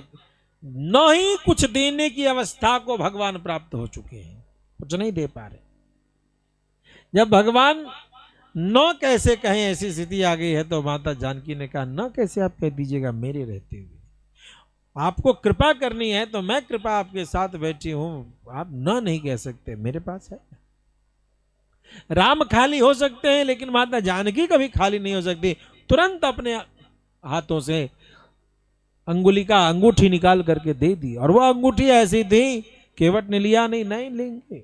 न ही कुछ देने की अवस्था को भगवान प्राप्त हो चुके हैं, कुछ नहीं दे पा रहे। जब भगवान न कैसे कहें ऐसी स्थिति आ गई है, तो माता जानकी ने कहा न कैसे आप कह दीजिएगा मेरे रहते हुए। आपको कृपा करनी है तो मैं कृपा आपके साथ बैठी हूं, आप न नहीं कह सकते, मेरे पास है। राम खाली हो सकते हैं लेकिन माता जानकी कभी खाली नहीं हो सकती। तुरंत अपने हाथों से अंगुली का अंगूठी निकाल करके दे दी। और वह अंगूठी ऐसी थी, केवट ने लिया नहीं लेंगे।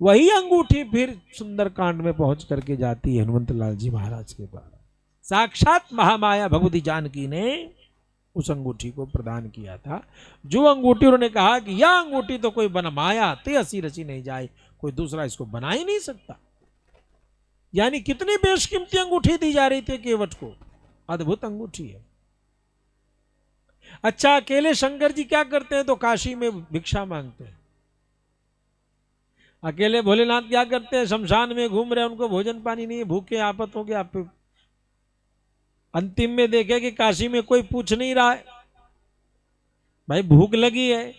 वही अंगूठी फिर सुंदरकांड में पहुंच करके जाती है हनुमंत लाल जी महाराज के पास। साक्षात महामाया भगवती जानकी ने उस अंगूठी को प्रदान किया था। जो अंगूठी उन्होंने कहा कि यह अंगूठी तो कोई बना माया ते हसी रची नहीं जाए, कोई दूसरा इसको बना ही नहीं सकता। यानी कितनी बेशकीमती अंगूठी दी जा रही थी केवट को, अद्भुत अंगूठी है। अच्छा, अकेले शंकर जी क्या करते हैं? तो काशी में भिक्षा मांगते हैं। अकेले भोलेनाथ क्या करते हैं? शमशान में घूम रहे हैं, उनको भोजन पानी नहीं है, भूखे आपत हो गया। अंतिम में देखे कि काशी में कोई पूछ नहीं रहा है, भाई भूख लगी है।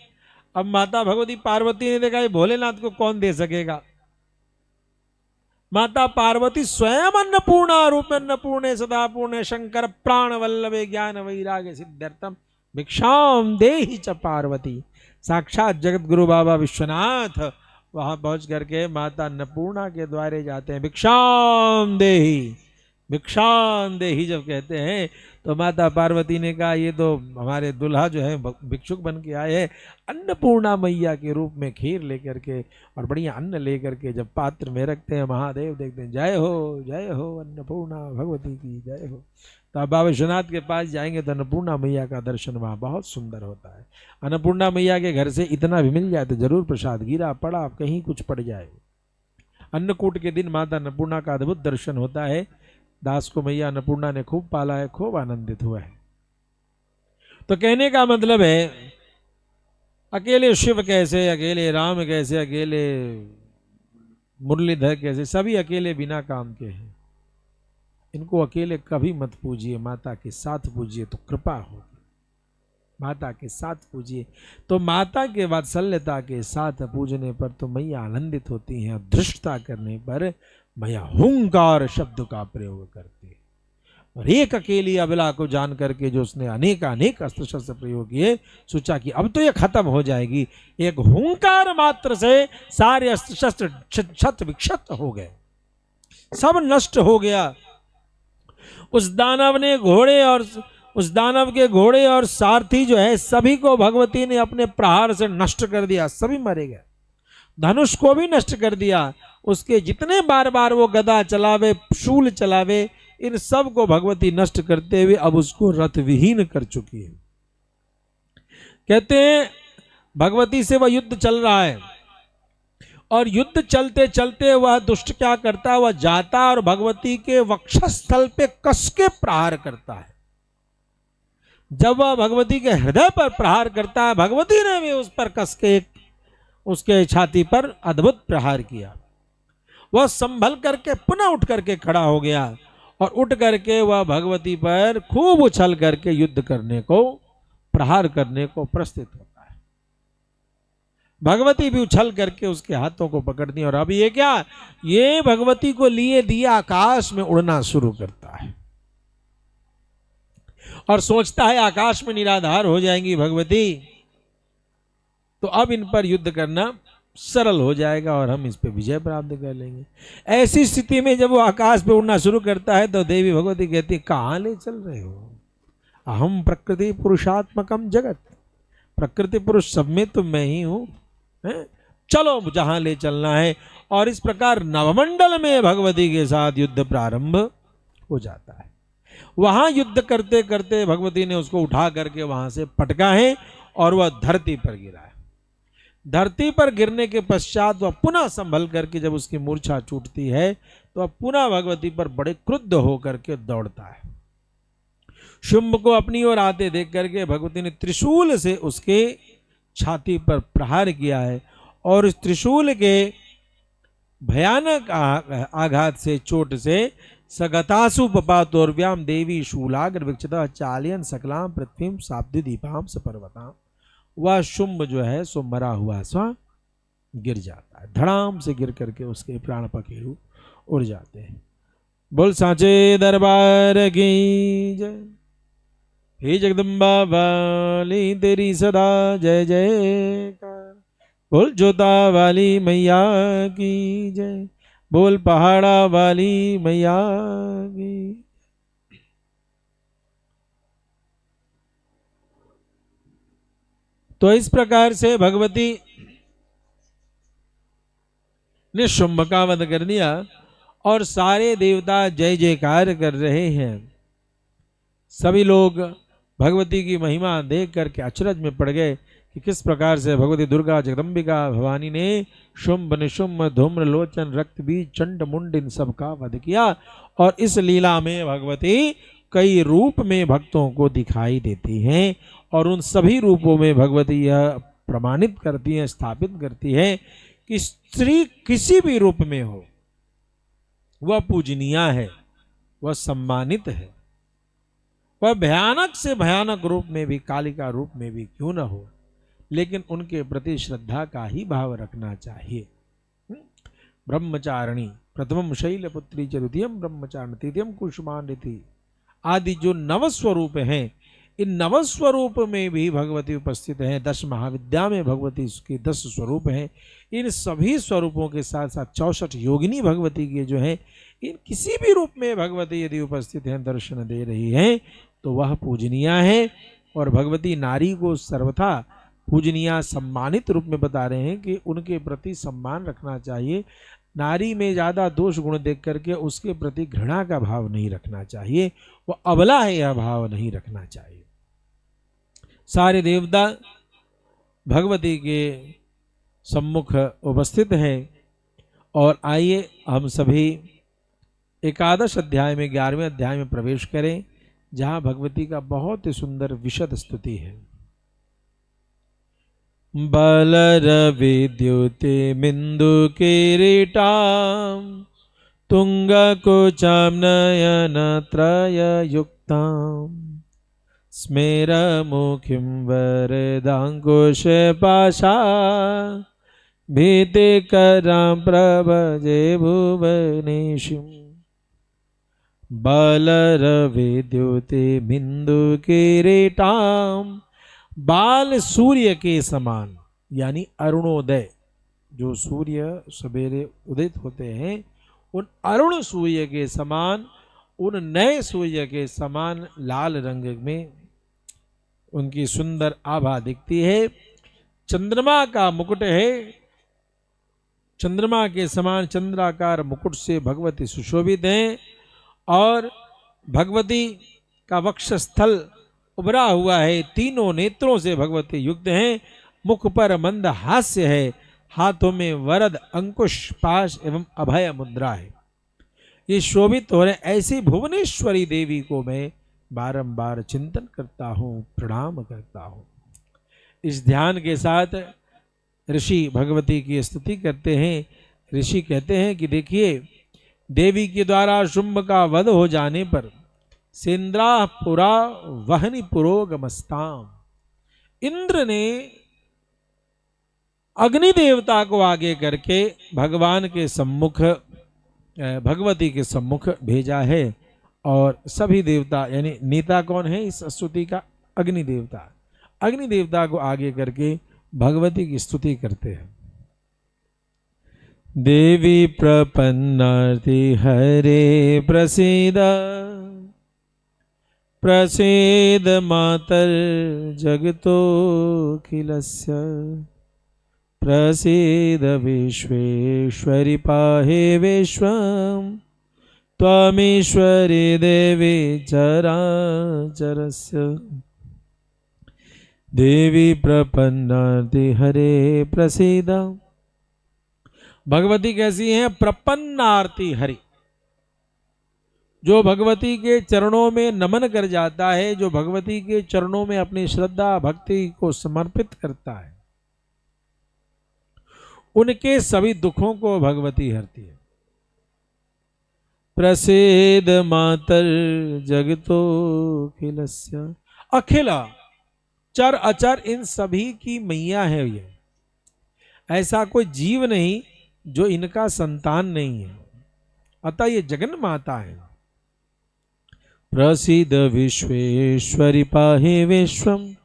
अब माता भगवती पार्वती ने देखा भोलेनाथ को कौन दे सकेगा। माता पार्वती स्वयं अन्नपूर्णा रूप अन्नपूर्णे सदा पूर्णे शंकर प्राण वल्लभे ज्ञान वैराग्य सिद्ध्यर्थम भिक्षाम देहि च पार्वती। साक्षात जगत गुरु बाबा विश्वनाथ वहां पहुंच करके माता अन्नपूर्णा के द्वारे जाते हैं। भिक्षाम देहि जब कहते हैं तो माता पार्वती ने कहा ये तो हमारे दुल्हा जो है भिक्षुक बन के आए हैं। अन्नपूर्णा मैया के रूप में खीर लेकर के और बढ़िया अन्न लेकर के जब पात्र में रखते हैं, महादेव देखते हैं जय हो अन्नपूर्णा भगवती की जय हो। तो अब बाबा विश्वनाथ के पास जाएंगे तो अन्नपूर्णा मैया का दर्शन वहाँ बहुत सुंदर होता है। अन्नपूर्णा मैया के घर से इतना भी मिल जाए तो जरूर प्रसाद, गिरा पड़ा कहीं कुछ पड़ जाए। अन्नकूट के दिन माता अन्नपूर्णा का अद्भुत दर्शन होता है। दास को मैया अन्नपूर्णा ने खूब पाला है, खूब आनंदित हुआ है। तो कहने का मतलब है अकेले शिव कैसे, अकेले राम कैसे, अकेले मुरलीधर कैसे, सभी अकेले बिना काम के हैं। इनको अकेले कभी मत पूजिए, माता के साथ पूजिए तो कृपा होगी। माता के साथ पूजिए तो माता के वात्सल्यता के साथ पूजने पर तो मैया आनंदित होती हैं। धृष्टता करने पर मैया हुंकार शब्द का प्रयोग करती है। और एक अकेली अबला को जान करके जो उसने अनेक अस्त्र शस्त्र प्रयोग किए, सोचा कि अब तो ये खत्म हो जाएगी। एक हुंकार मात्र से सारे अस्त्र शस्त्र क्षत विक्षत हो गए, सब नष्ट हो गया। उस दानव ने घोड़े और उस दानव के घोड़े और सारथी जो है सभी को भगवती ने अपने प्रहार से नष्ट कर दिया, सभी मरे गए। धनुष को भी नष्ट कर दिया। उसके जितने बार बार वो गदा चलावे, शूल चलावे, इन सब को भगवती नष्ट करते हुए अब उसको रथ विहीन कर चुकी है। कहते हैं भगवती से वह युद्ध चल रहा है और युद्ध चलते चलते वह दुष्ट क्या करता है, वह जाता और भगवती के वक्षस्थल पे कस के प्रहार करता है। जब वह भगवती के हृदय पर प्रहार करता है, भगवती ने भी उस पर कस के उसके छाती पर अद्भुत प्रहार किया। वह संभल करके पुनः उठ करके खड़ा हो गया और उठ करके वह भगवती पर खूब उछल करके युद्ध करने को, प्रहार करने को प्रस्তুत होता है। भगवती भी उछल करके उसके हाथों को पकड़ती और अब ये क्या, ये भगवती को लिए दिए आकाश में उड़ना शुरू करता है और सोचता है आकाश में निराधार हो जाएंगी भगवती तो अब इन पर युद्ध करना सरल हो जाएगा और हम इस पे विजय प्राप्त कर लेंगे। ऐसी स्थिति में जब वो आकाश पे उड़ना शुरू करता है तो देवी भगवती कहती है, कहाँ ले चल रहे हो? अहम प्रकृति पुरुषात्मकम जगत, प्रकृति पुरुष सब में तो मैं ही हूं, चलो जहां ले चलना है। और इस प्रकार नवमंडल में भगवती के साथ युद्ध प्रारंभ हो जाता है। वहां युद्ध करते करते भगवती ने उसको उठा करके वहां से पटका है और वह धरती पर गिरा है। धरती पर गिरने के पश्चात वह पुनः संभल करके जब उसकी मूर्छा छूटती है तो वह पुनः भगवती पर बड़े क्रुद्ध होकर के दौड़ता है। शुंभ को अपनी ओर आते देख करके भगवती ने त्रिशूल से उसके छाती पर प्रहार किया है और इस त्रिशूल के भयानक आघात से, चोट से सगतासु पपातोर्व्याम देवी शूलाग्र विक्षता चालयन सकलाम पृथ्वीम साब्दी दीपाम सपर्वताम। वह शुंभ जो है सो मरा हुआ सा गिर जाता है, धड़ाम से गिर करके उसके प्राण पखेरु उड़ जाते हैं। बोल सांचे दरबार की जय, हे जगदम्बा वाली तेरी सदा जय जयकार। बोल जोता वाली मैया की जय, बोल पहाड़ा वाली मैया की। तो इस प्रकार से भगवती ने शुंभ का वध कर दिया और सारे देवता जय जयकार कर रहे हैं। सभी लोग भगवती की महिमा देख करके अचरज में पड़ गए कि किस प्रकार से भगवती दुर्गा जगदम्बिका भवानी ने शुंभ निशुंभ धूम्र लोचन रक्त बीज चंड मुंड इन सब का वध किया। और इस लीला में भगवती कई रूप में भक्तों को दिखाई देती हैं और उन सभी रूपों में भगवती यह प्रमाणित करती है, स्थापित करती है कि स्त्री किसी भी रूप में हो वह पूजनीय है, वह सम्मानित है। वह भयानक से भयानक रूप में भी, कालिका रूप में भी क्यों न हो, लेकिन उनके प्रति श्रद्धा का ही भाव रखना चाहिए। ब्रह्मचारिणी प्रथमम शैलपुत्री च द्वितीयम ब्रह्मचारिणी तृतीयम कुसुमांडी आदि जो नवस्वरूप हैं, इन नवस्वरूप में भी भगवती उपस्थित हैं। 10 महाविद्या में भगवती के 10 स्वरूप हैं। इन सभी स्वरूपों के साथ साथ 64 योगिनी भगवती के जो हैं, इन किसी भी रूप में भगवती यदि उपस्थित हैं, दर्शन दे रही हैं तो वह पूजनीय है। और भगवती नारी को सर्वथा पूजनीय सम्मानित रूप में बता रहे हैं कि उनके प्रति सम्मान रखना चाहिए। नारी में ज्यादा दोष गुण देख करके उसके प्रति घृणा का भाव नहीं रखना चाहिए, वो अबला है यह भाव नहीं रखना चाहिए। सारे देवता भगवती के सम्मुख उपस्थित हैं और आइए हम सभी एकादश अध्याय में 11वें अध्याय में प्रवेश करें, जहां भगवती का बहुत ही सुंदर विशद स्तुति है। बलर विद्युति बिंदु किरीटाम तुंग कुचाम नयन त्रय युक्ताम स्मेर मुखिम वरदांकुश पाशा भीतिकरां प्रभजे भुवनेशुम। बलर विद्युति बिंदु किरीटाम, बाल सूर्य के समान यानी अरुणोदय, जो सूर्य सवेरे उदित होते हैं उन अरुण सूर्य के समान उन नए सूर्य के समान लाल रंग में उनकी सुंदर आभा दिखती है। चंद्रमा का मुकुट है, चंद्रमा के समान चंद्राकार मुकुट से भगवती सुशोभित हैं और भगवती का वक्षस्थल उभरा हुआ है, तीनों नेत्रों से भगवती युक्त हैं, मुख पर मंद हास्य है, हाथों में वरद अंकुश पाश एवं अभय मुद्रा है। ये शोभित हो रहे ऐसी भुवनेश्वरी देवी को मैं बारंबार चिंतन करता हूँ, प्रणाम करता हूँ। इस ध्यान के साथ ऋषि भगवती की स्तुति करते हैं। ऋषि कहते हैं कि देखिए, देवी के द्वारा शुंभ का वध हो जाने पर सेन्द्रा पुरा वहनी पुरोगमस्ताम, इंद्र ने अग्नि देवता को आगे करके भगवान के सम्मुख, भगवती के सम्मुख भेजा है। और सभी देवता यानी नेता कौन है इस स्तुति का? अग्नि देवता। अग्नि देवता को आगे करके भगवती की स्तुति करते हैं। देवी प्रपन्नार्ति हरे प्रसीद, प्रसीद मातर जगतोऽखिलस्य, प्रसीद विश्वेश्वरि पाहि विश्वम्, त्वमीश्वरी देवी चराचरस्य। देवी प्रपन्नार्ति हरे प्रसीद। भगवती कैसी हैं? प्रपन्नार्ति हरि, जो भगवती के चरणों में नमन कर जाता है, जो भगवती के चरणों में अपनी श्रद्धा भक्ति को समर्पित करता है, उनके सभी दुखों को भगवती हरती है। प्रसीद मातर जगतोऽखिलस्य, अखिला चर अचर इन सभी की मैया है ये। ऐसा कोई जीव नहीं जो इनका संतान नहीं है, अतः ये जगन माता है। प्रसीद विश्वेश्वरि पाहि विश्वम,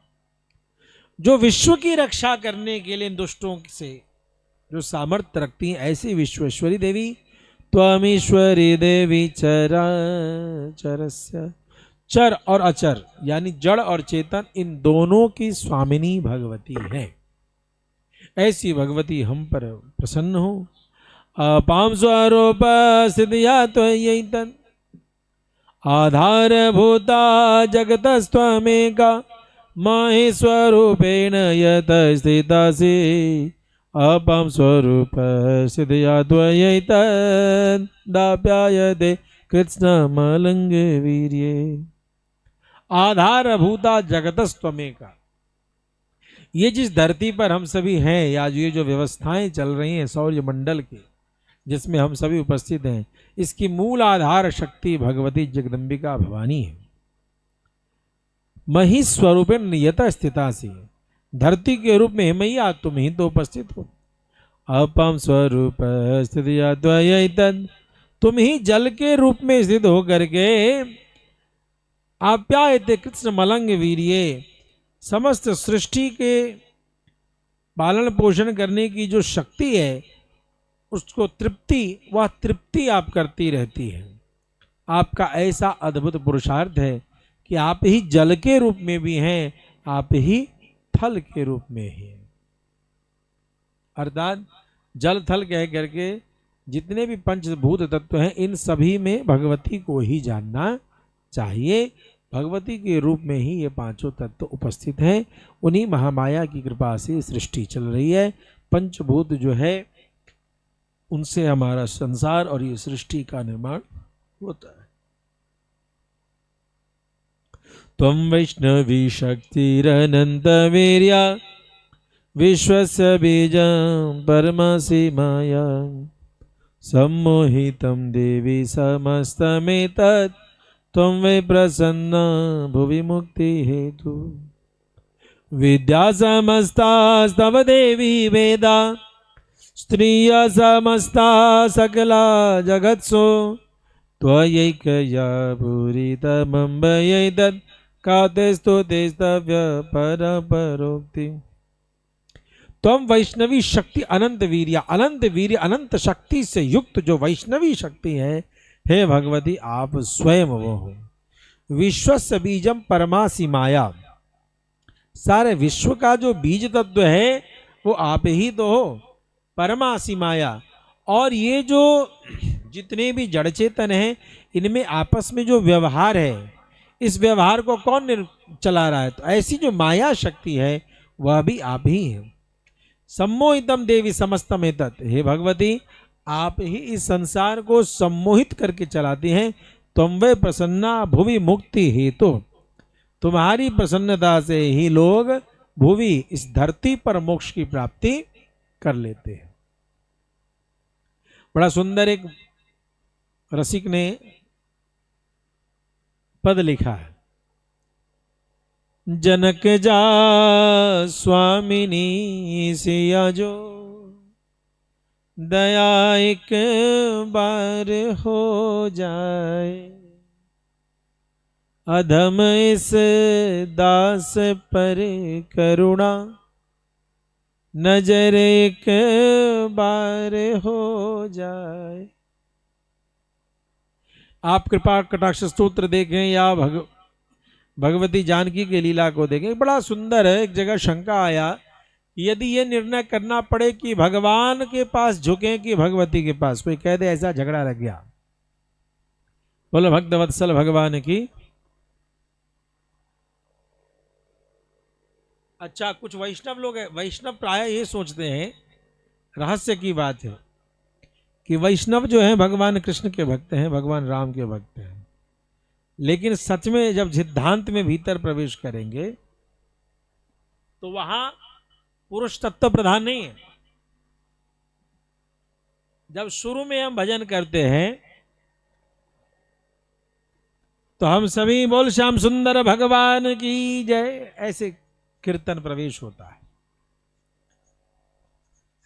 जो विश्व की रक्षा करने के लिए दुष्टों से जो सामर्थ्य रखती हैं, ऐसी विश्वेश्वरी देवी। त्वमीश्वरी देवी चराचरस्य, चर और अचर यानी जड़ और चेतन इन दोनों की स्वामिनी भगवती है। ऐसी भगवती हम पर प्रसन्न हो। अपाम स्वरूप सिद्धिया त्वयैतन्, आधारभूता जगतस्त्वमेका, माहेश्वरूपेण यत स्थितासि। अपाम स्वरूप सिद्धिया त्वयैतन्, दाप्यायते कृत्स्नमलंग वीर्ये। आधारभूता जगतस्त्वमेका, ये जिस धरती पर हम सभी हैं, या ये जो व्यवस्थाएं चल रही हैं सौर्य मंडल की, जिसमें हम सभी उपस्थित हैं, इसकी मूल आधार शक्ति भगवती जगदम्बिका भवानी है। मही स्वरूपेण नियता स्थितासि, धरती के रूप में मैया तुम ही तो उपस्थित हो। अपम स्वरूप स्थितिया त्वयैतन्, तुम ही जल के रूप में स्थित होकर के आप्यायते कृष्ण मलंग वीर्ये, समस्त सृष्टि के पालन पोषण करने की जो शक्ति है उसको तृप्ति, वह तृप्ति आप करती रहती है। आपका ऐसा अद्भुत पुरुषार्थ है कि आप ही जल के रूप में भी हैं, आप ही थल के रूप में हैं। अर्थात जल थल कह करके जितने भी पंचभूत तत्व हैं, इन सभी में भगवती को ही जानना चाहिए। भगवती के रूप में ही ये पांचों तत्व उपस्थित हैं। उन्हीं महामाया की कृपा से सृष्टि चल रही है। पंचभूत जो है उनसे हमारा संसार और ये सृष्टि का निर्माण होता है। त्वं वैष्णवी शक्तिरनंत वीर्या, विश्वस्य बीजं परमासि माया, सम्मोहितं देवी समस्तमेतत्, त्वं वै प्रसन्ना भुवि मुक्ति हेतु। विद्या समस्तास्तव देवी वेदा, स्त्रिय समस्ता सकला जगत्सु, त्वयैकया भूरितमम्बयैतत्, काते स्तुतिस्तव्य परपरोक्ति। त्वं वैष्णवी शक्ति अनंत वीर्य, अनंत वीर्य अनंत शक्ति से युक्त जो वैष्णवी शक्ति है, हे भगवती आप स्वयं वो हो। विश्वस्य बीजम परमासी माया, सारे विश्व का जो बीज तत्व है वो आप ही तो हो, परमासी माया। और ये जो जितने भी जड़ चेतन हैं इनमें आपस में जो व्यवहार है, इस व्यवहार को कौन चला रहा है? तो ऐसी जो माया शक्ति है वह भी आप ही है। सम्मोहितम देवी समस्तम एतत्, हे भगवती आप ही इस संसार को सम्मोहित करके चलाती हैं। तुम वे प्रसन्ना भुवि मुक्ति हेतु, तुम्हारी प्रसन्नता से ही लोग भुवि इस धरती पर मोक्ष की प्राप्ति कर लेते हैं। बड़ा सुंदर एक रसिक ने पद लिखा है, जनक जा स्वामिनी सिया जो, दया एक बार हो जाए, अधम इस दास पर करुणा, नजर एक बार हो जाए। आप कृपा कटाक्ष स्तोत्र देखें या भगवती जानकी के लीला को देखें, बड़ा सुंदर है। एक जगह शंका आया, यदि ये निर्णय करना पड़े कि भगवान के पास झुकें कि भगवती के पास, कोई कह दे ऐसा झगड़ा लग गया। बोलो भक्त वत्सल भगवान की। अच्छा, कुछ वैष्णव लोग हैं, वैष्णव प्राय ये सोचते हैं, रहस्य की बात है कि वैष्णव जो हैं भगवान कृष्ण के भक्त हैं, भगवान राम के भक्त हैं, लेकिन सच में जब सिद्धांत में भीतर प्रवेश करेंगे तो वहां पुरुष तत्व प्रधान नहीं है। जब शुरू में हम भजन करते हैं तो हम सभी बोल श्याम सुंदर भगवान की जय, ऐसे कीर्तन प्रवेश होता है।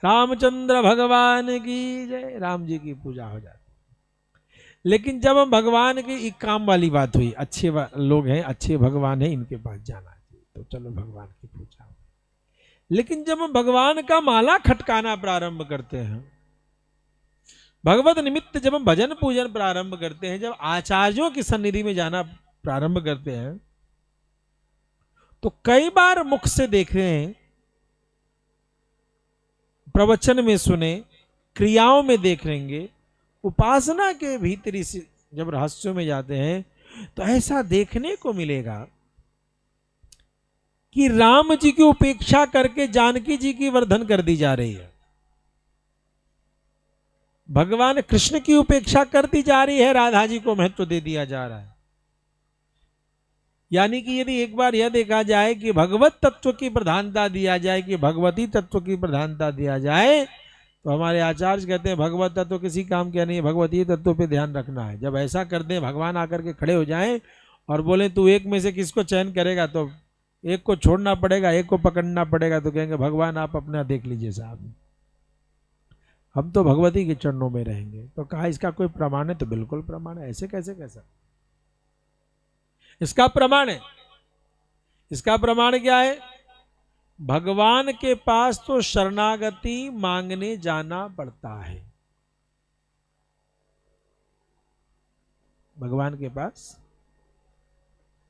रामचंद्र भगवान की जय, राम जी की पूजा हो जाती है। लेकिन जब हम भगवान की एक काम वाली बात हुई, अच्छे लोग हैं, अच्छे भगवान हैं, इनके पास जाना चाहिए, तो चलो भगवान की पूजा हो। लेकिन जब हम भगवान का माला खटकाना प्रारंभ करते हैं, भगवत निमित्त जब हम भजन पूजन प्रारंभ करते हैं, जब आचार्यों की सन्निधि में जाना प्रारंभ करते हैं, तो कई बार मुख से देख रहे हैं, प्रवचन में सुने, क्रियाओं में देख लेंगे, उपासना के भीतरी से जब रहस्यों में जाते हैं तो ऐसा देखने को मिलेगा कि राम जी की उपेक्षा करके जानकी जी की वर्धन कर दी जा रही है, भगवान कृष्ण की उपेक्षा कर दी जा रही है, राधा जी को महत्व दे दिया जा रहा है। यानी कि यदि एक बार यह देखा जाए कि भगवत तत्व की प्रधानता दिया जाए, कि भगवती तत्व की प्रधानता दिया जाए, तो हमारे आचार्य कहते हैं भगवत तत्व किसी काम का नहीं है, भगवती तत्व पे ध्यान रखना है। जब ऐसा कर दें, भगवान आकर के खड़े हो जाएं और बोले तू एक में से किसको चयन करेगा, तो एक को छोड़ना पड़ेगा, एक को पकड़ना पड़ेगा, तो कहेंगे भगवान आप अपना देख लीजिए साहब, हम तो भगवती के चरणों में रहेंगे। तो कहा इसका कोई प्रमाण है? तो बिल्कुल प्रमाण है, ऐसे कैसे कैसा, इसका प्रमाण है। इसका प्रमाण क्या है? भगवान के पास तो शरणागति मांगने जाना पड़ता है। भगवान के पास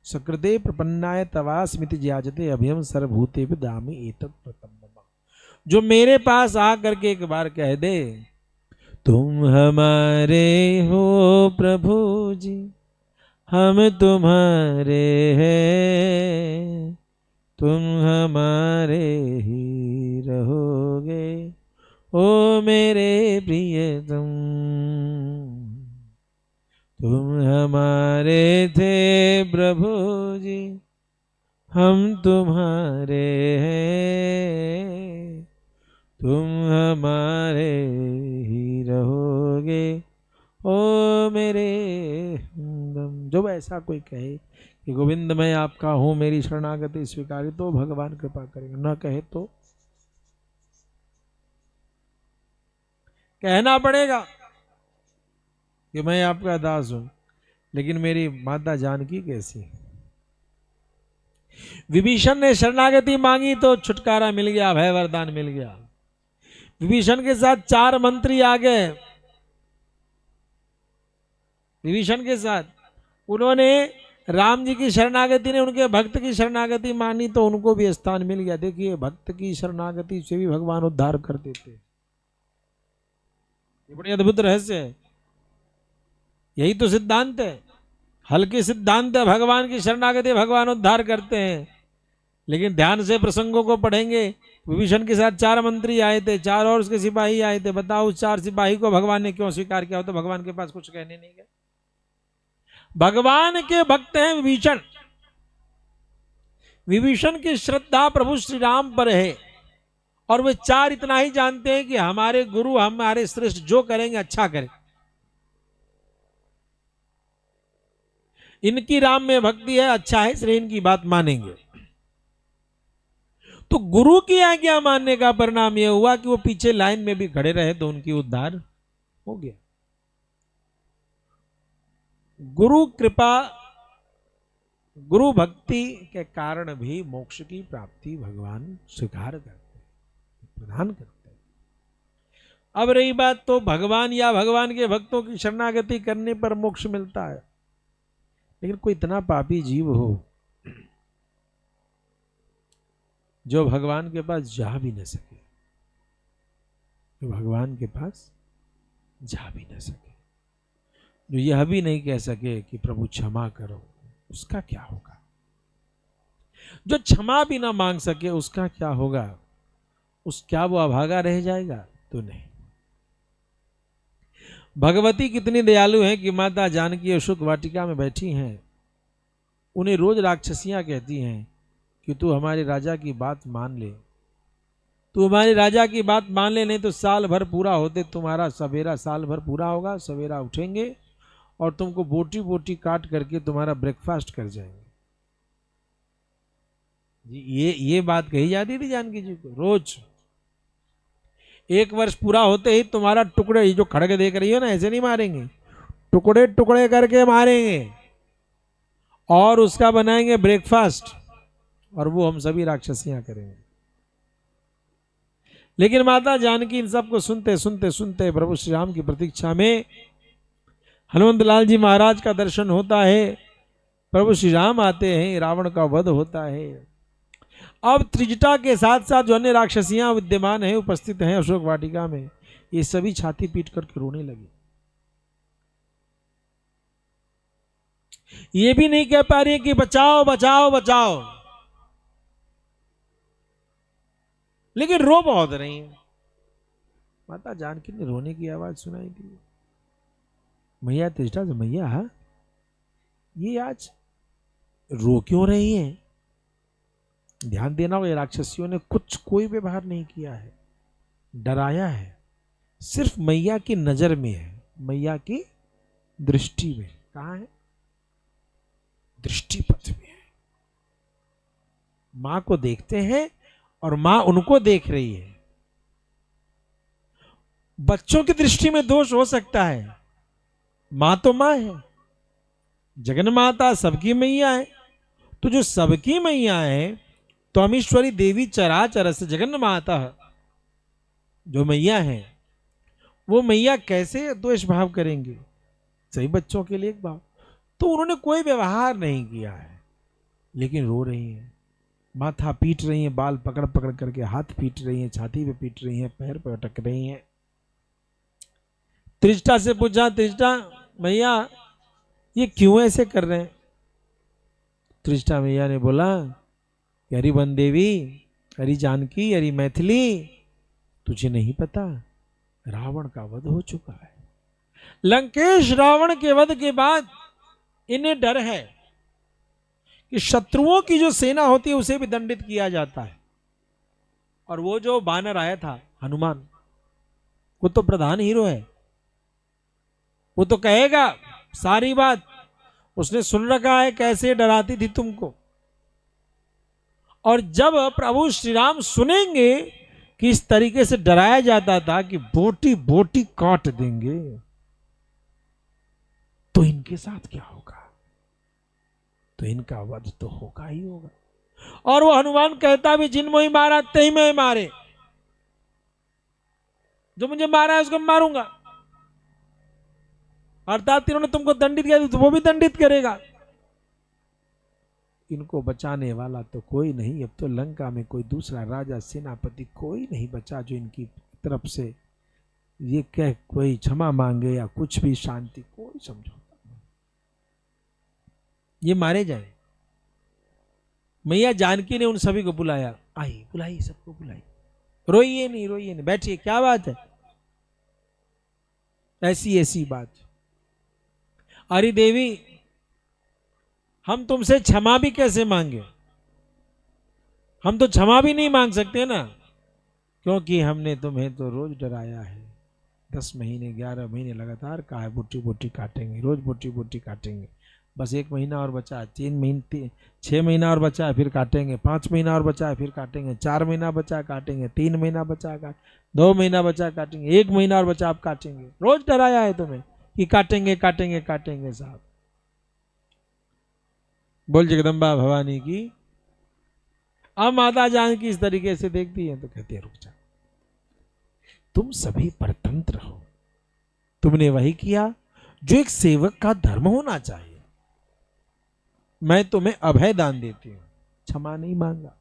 सकृते प्रपन्नाय तवा स्मिति ज्याजते अभयम सर्वभूते दामी एतत् प्रतम। जो मेरे पास आकर के एक बार कह दे तुम हमारे हो प्रभु जी, हम तुम्हारे हैं, तुम हमारे ही रहोगे ओ मेरे प्रियतम, तुम हमारे थे प्रभु जी, हम तुम्हारे हैं, तुम हमारे ही रहोगे ओ मेरे हमदम। जब ऐसा कोई कहे कि गोविंद मैं आपका हूं, मेरी शरणागति स्वीकारी, तो भगवान कृपा करेंगे। न कहे तो कहना पड़ेगा कि मैं आपका दास हूं, लेकिन मेरी माता जानकी कैसी है। विभीषण ने शरणागति मांगी तो छुटकारा मिल गया, भय वरदान मिल गया। विभीषण के साथ 4 मंत्री आ गए, विभीषण के साथ। उन्होंने राम जी की शरणागति ने उनके भक्त की शरणागति मानी तो उनको भी स्थान मिल गया। देखिए, भक्त की शरणागति से भी भगवान उद्धार कर देते। ये बड़ी अद्भुत रहस्य है। यही तो सिद्धांत है, हल्के सिद्धांत है। भगवान की शरणागति भगवान उद्धार करते हैं। लेकिन ध्यान से प्रसंगों को पढ़ेंगे। विभीषण के साथ 4 मंत्री आए थे, 4 और उसके सिपाही आए थे। बताओ, उस 4 सिपाही को भगवान ने क्यों स्वीकार किया? तो भगवान के पास कुछ कहने नहीं गए। भगवान के भक्त हैं विभीषण। विभीषण की श्रद्धा प्रभु श्री राम पर है और वे 4 इतना ही जानते हैं कि हमारे गुरु, हमारे श्रेष्ठ जो करेंगे अच्छा करें। इनकी राम में भक्ति है, अच्छा है, इसलिए इनकी बात मानेंगे। तो गुरु की आज्ञा मानने का परिणाम यह हुआ कि वो पीछे लाइन में भी खड़े रहे तो उनकी उद्धार हो गया। गुरु कृपा, गुरु भक्ति के कारण भी मोक्ष की प्राप्ति भगवान स्वीकार करते हैं, प्रदान करते हैं। अब रही बात तो भगवान या भगवान के भक्तों की शरणागति करने पर मोक्ष मिलता है। लेकिन कोई इतना पापी जीव हो जो भगवान के पास जा भी न सके, जो भगवान के पास जा भी न सके, जो यह भी नहीं कह सके कि प्रभु क्षमा करो, उसका क्या होगा? जो क्षमा भी ना मांग सके उसका क्या होगा? क्या वो अभागा रह जाएगा? तो नहीं। भगवती कितनी दयालु है कि माता जानकी अशोक वाटिका में बैठी हैं, उन्हें रोज राक्षसियां कहती हैं कि तू हमारे राजा की बात मान ले, तू हमारे राजा की बात मान ले, नहीं तो साल भर पूरा होते तुम्हारा सवेरा साल भर पूरा होगा, सवेरा उठेंगे और तुमको बोटी बोटी काट करके तुम्हारा ब्रेकफास्ट कर जाएंगे। जी, ये बात कही जाती थी जानकी जी को रोज। 1 वर्ष पूरा होते ही तुम्हारा टुकड़े, ये जो खड़ग देख रही हो ना, ऐसे नहीं मारेंगे, टुकड़े टुकड़े करके मारेंगे और उसका बनाएंगे ब्रेकफास्ट, और वो हम सभी राक्षसियां करेंगे। लेकिन माता जानकी इन सबको सुनते सुनते सुनते प्रभु श्री राम की प्रतीक्षा में हनुमंत लाल जी महाराज का दर्शन होता है, प्रभु श्री राम आते हैं, रावण का वध होता है। अब त्रिजटा के साथ साथ जो अन्य राक्षसियां विद्यमान हैं, उपस्थित हैं अशोक वाटिका में, ये सभी छाती पीट करके रोने लगे। ये भी नहीं कह पा रही कि बचाओ बचाओ बचाओ, लेकिन रो बहुत रही है। माता जानकी ने रोने की आवाज सुनाई दी। मैया त्रिजटा से, मैया ये आज रो क्यों रही है? ध्यान देना, ये राक्षसियों ने कोई व्यवहार नहीं किया है, डराया है, सिर्फ मैया की नजर में है, मैया की दृष्टि में। कहां है? दृष्टि पथ में है। मां को देखते हैं और मां उनको देख रही है। बच्चों की दृष्टि में दोष हो सकता है, मां तो मां है, जगन माता सबकी मैया है। तो जो सबकी मैया है, तो अमीश्वरी देवी चराचर से जगन माता जो मैया है, वो मैया कैसे द्वेष भाव करेंगे? सही बच्चों के लिए एक भाव। तो उन्होंने कोई व्यवहार नहीं किया है, लेकिन रो रही हैं, माथा पीट रही हैं, बाल पकड़ पकड़ करके हाथ पीट रही हैं, छाती पे पीट रही हैं, पैर पे अटक रही हैं। त्रिजटा से पूछा, त्रिजटा मैया ये क्यों ऐसे कर रहे हैं? त्रिजटा मैया ने बोला, हरि वन देवी, हरि जानकी, हरि मैथिली, तुझे नहीं पता रावण का वध हो चुका है। लंकेश रावण के वध के बाद इन्हें डर है कि शत्रुओं की जो सेना होती है उसे भी दंडित किया जाता है। और वो जो बानर आया था हनुमान, वो तो प्रधान हीरो है, वो तो कहेगा सारी बात, उसने सुन रखा है कैसे डराती थी तुमको। और जब प्रभु श्री राम सुनेंगे कि इस तरीके से डराया जाता था कि बोटी बोटी काट देंगे, तो इनके साथ क्या होगा? तो इनका वध तो होगा ही होगा। और वो हनुमान कहता भी, जिन मोही मारा तही मैं मारे, जो मुझे मारा है उसको मारूंगा। अर्थात इन्होंने तुमको दंडित किया तो वो भी दंडित करेगा। इनको बचाने वाला तो कोई नहीं। अब तो लंका में कोई दूसरा राजा सेनापति कोई नहीं बचा जो इनकी तरफ से ये कह कोई क्षमा मांगे या कुछ भी शांति, कोई समझौता नहीं। ये मारे जाए। मैया जानकी ने उन सभी को बुलाया, आई बुलाई, सबको बुलाई, रोइए नहीं, बैठिए, क्या बात है, ऐसी बात। अरे देवी, हम तुमसे क्षमा भी कैसे मांगे? हम तो क्षमा भी नहीं मांग सकते ना, क्योंकि हमने तुम्हें तो रोज डराया है। 10 महीने 11 महीने लगातार कहा है बोटी बोटी काटेंगे, रोज बोटी बोटी काटेंगे। बस 1 महीना और बचा है, 3 महीने 6 महीना और बचा है, फिर काटेंगे। 5 महीना और बचा है, फिर काटेंगे। 4 महीना बचा है, काटेंगे। 3 महीना बचा है, 2 महीना बचा है, काटेंगे। 1 महीना और बचा, आप काटेंगे। रोज डराया है तुम्हें कि काटेंगे काटेंगे काटेंगे। साहब बोल जगदम्बा भवानी की। अब माता जानकी इस तरीके से देखती है तो कहती है, रुक जा, तुम सभी परतंत्र हो, तुमने वही किया जो एक सेवक का धर्म होना चाहिए। मैं तुम्हें अभय दान देती हूं, क्षमा नहीं मांगा,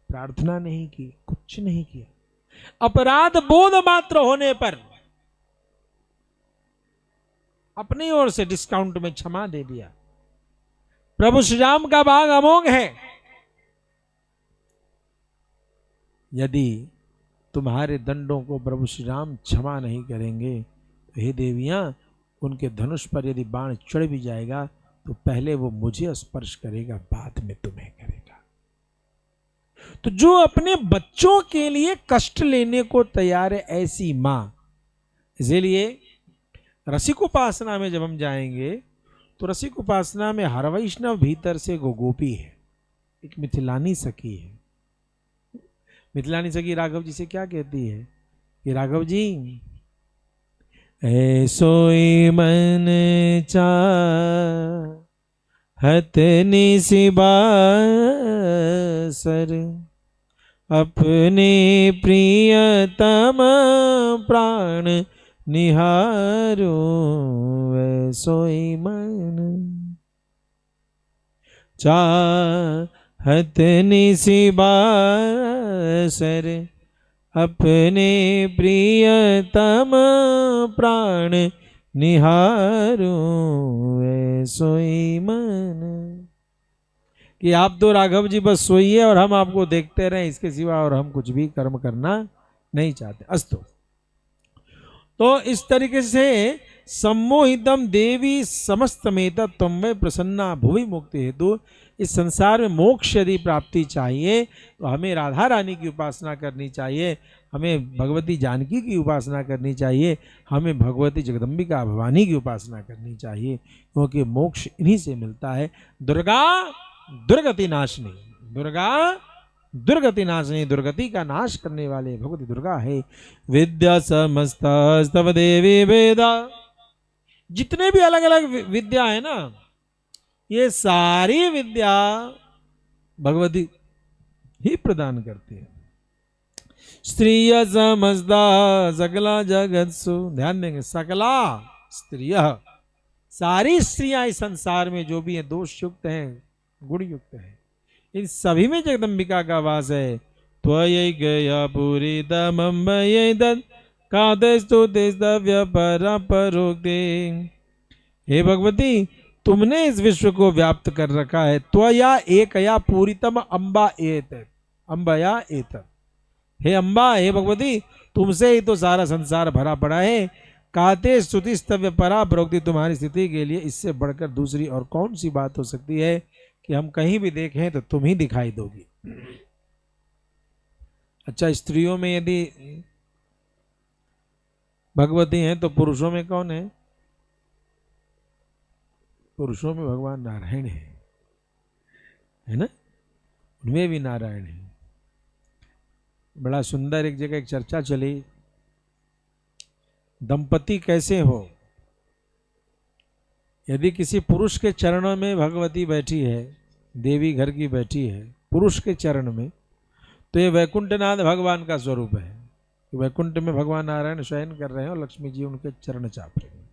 प्रार्थना नहीं की, कुछ नहीं किया। अपराध बोध मात्र होने पर अपनी ओर से डिस्काउंट में क्षमा दे दिया। प्रभु श्री राम का भाग अमोघ है। यदि तुम्हारे दंडों को प्रभु श्री राम क्षमा नहीं करेंगे तो हे देवियां, उनके धनुष पर यदि बाण चढ़ भी जाएगा तो पहले वो मुझे स्पर्श करेगा, बाद में तुम्हें करेगा। तो जो अपने बच्चों के लिए कष्ट लेने को तैयार है, ऐसी मां। इसलिए रसिक उपासना में जब हम जाएंगे तो रसिक उपासना में हर वैष्णव भीतर से गोपी है, एक मिथिलानी सखी है। मिथिलानी सखी राघव जी से क्या कहती है कि राघव जी, ऐसोई मन चाहत निसिबासर, अपने प्रियतम प्राण निहारो, ऐसोई मन चाहत निसिबासर, अपने प्रियतम प्राण निहारो, ऐसोई मन। कि आप तो राघव जी बस सोइए और हम आपको देखते रहें, इसके सिवा और हम कुछ भी कर्म करना नहीं चाहते। अस्तु। तो इस तरीके से सम्मोहितम देवी समस्तमेत तम्मे प्रसन्ना भुवि मुक्ति हेतु, इस संसार में मोक्ष यदि प्राप्ति चाहिए तो हमें राधा रानी की उपासना करनी चाहिए, हमें भगवती जानकी की उपासना करनी चाहिए, हमें भगवती जगदम्बिका भवानी की उपासना करनी चाहिए, क्योंकि मोक्ष इन्हीं से मिलता है। दुर्गा दुर्गति नाशनी, दुर्गा दुर्गति नाशनी, दुर्गति का नाश करने वाले भगवती दुर्गा है। विद्या समस्तस्तव देवी वेदा, जितने भी अलग अलग विद्या है ना, ये सारी विद्या भगवती ही प्रदान करती है। स्त्रिय समस्ता सकला जगत्सु, ध्यान देंगे, सकला स्त्रिय, सारी स्त्रियां इस संसार में जो भी हैं दोष युक्त हैं, गुण युक्त हैं, इन सभी में जगदम्बिका का वास है। त्वयि गया पूरी तमंबय दत् कादस्तुतिस्तव्य परोक्ते। हे भगवती, तुमने इस विश्व को व्याप्त कर रखा है। त्वया एकया पूरितम अम्बा एत, अम्बया एत। हे अम्बा, हे भगवती, तुमसे ही तो सारा संसार भरा पड़ा है। काते स्तुति स्तव्य परा प्रोक्ति, तुम्हारी स्थिति के लिए इससे बढ़कर दूसरी और कौन सी बात हो सकती है कि हम कहीं भी देखें तो तुम ही दिखाई दोगी। अच्छा, स्त्रियों में यदि भगवती हैं तो पुरुषों में कौन है? पुरुषों में भगवान नारायण है ना, उनमें भी नारायण है। बड़ा सुंदर एक जगह एक चर्चा चली, दंपति कैसे हो। यदि किसी पुरुष के चरणों में भगवती बैठी है, देवी घर की बैठी है पुरुष के चरण में, तो ये वैकुंठनाथ भगवान का स्वरूप है। वैकुंठ में भगवान नारायण शयन कर रहे हैं और लक्ष्मी जी उनके चरण चाप रहे हैं।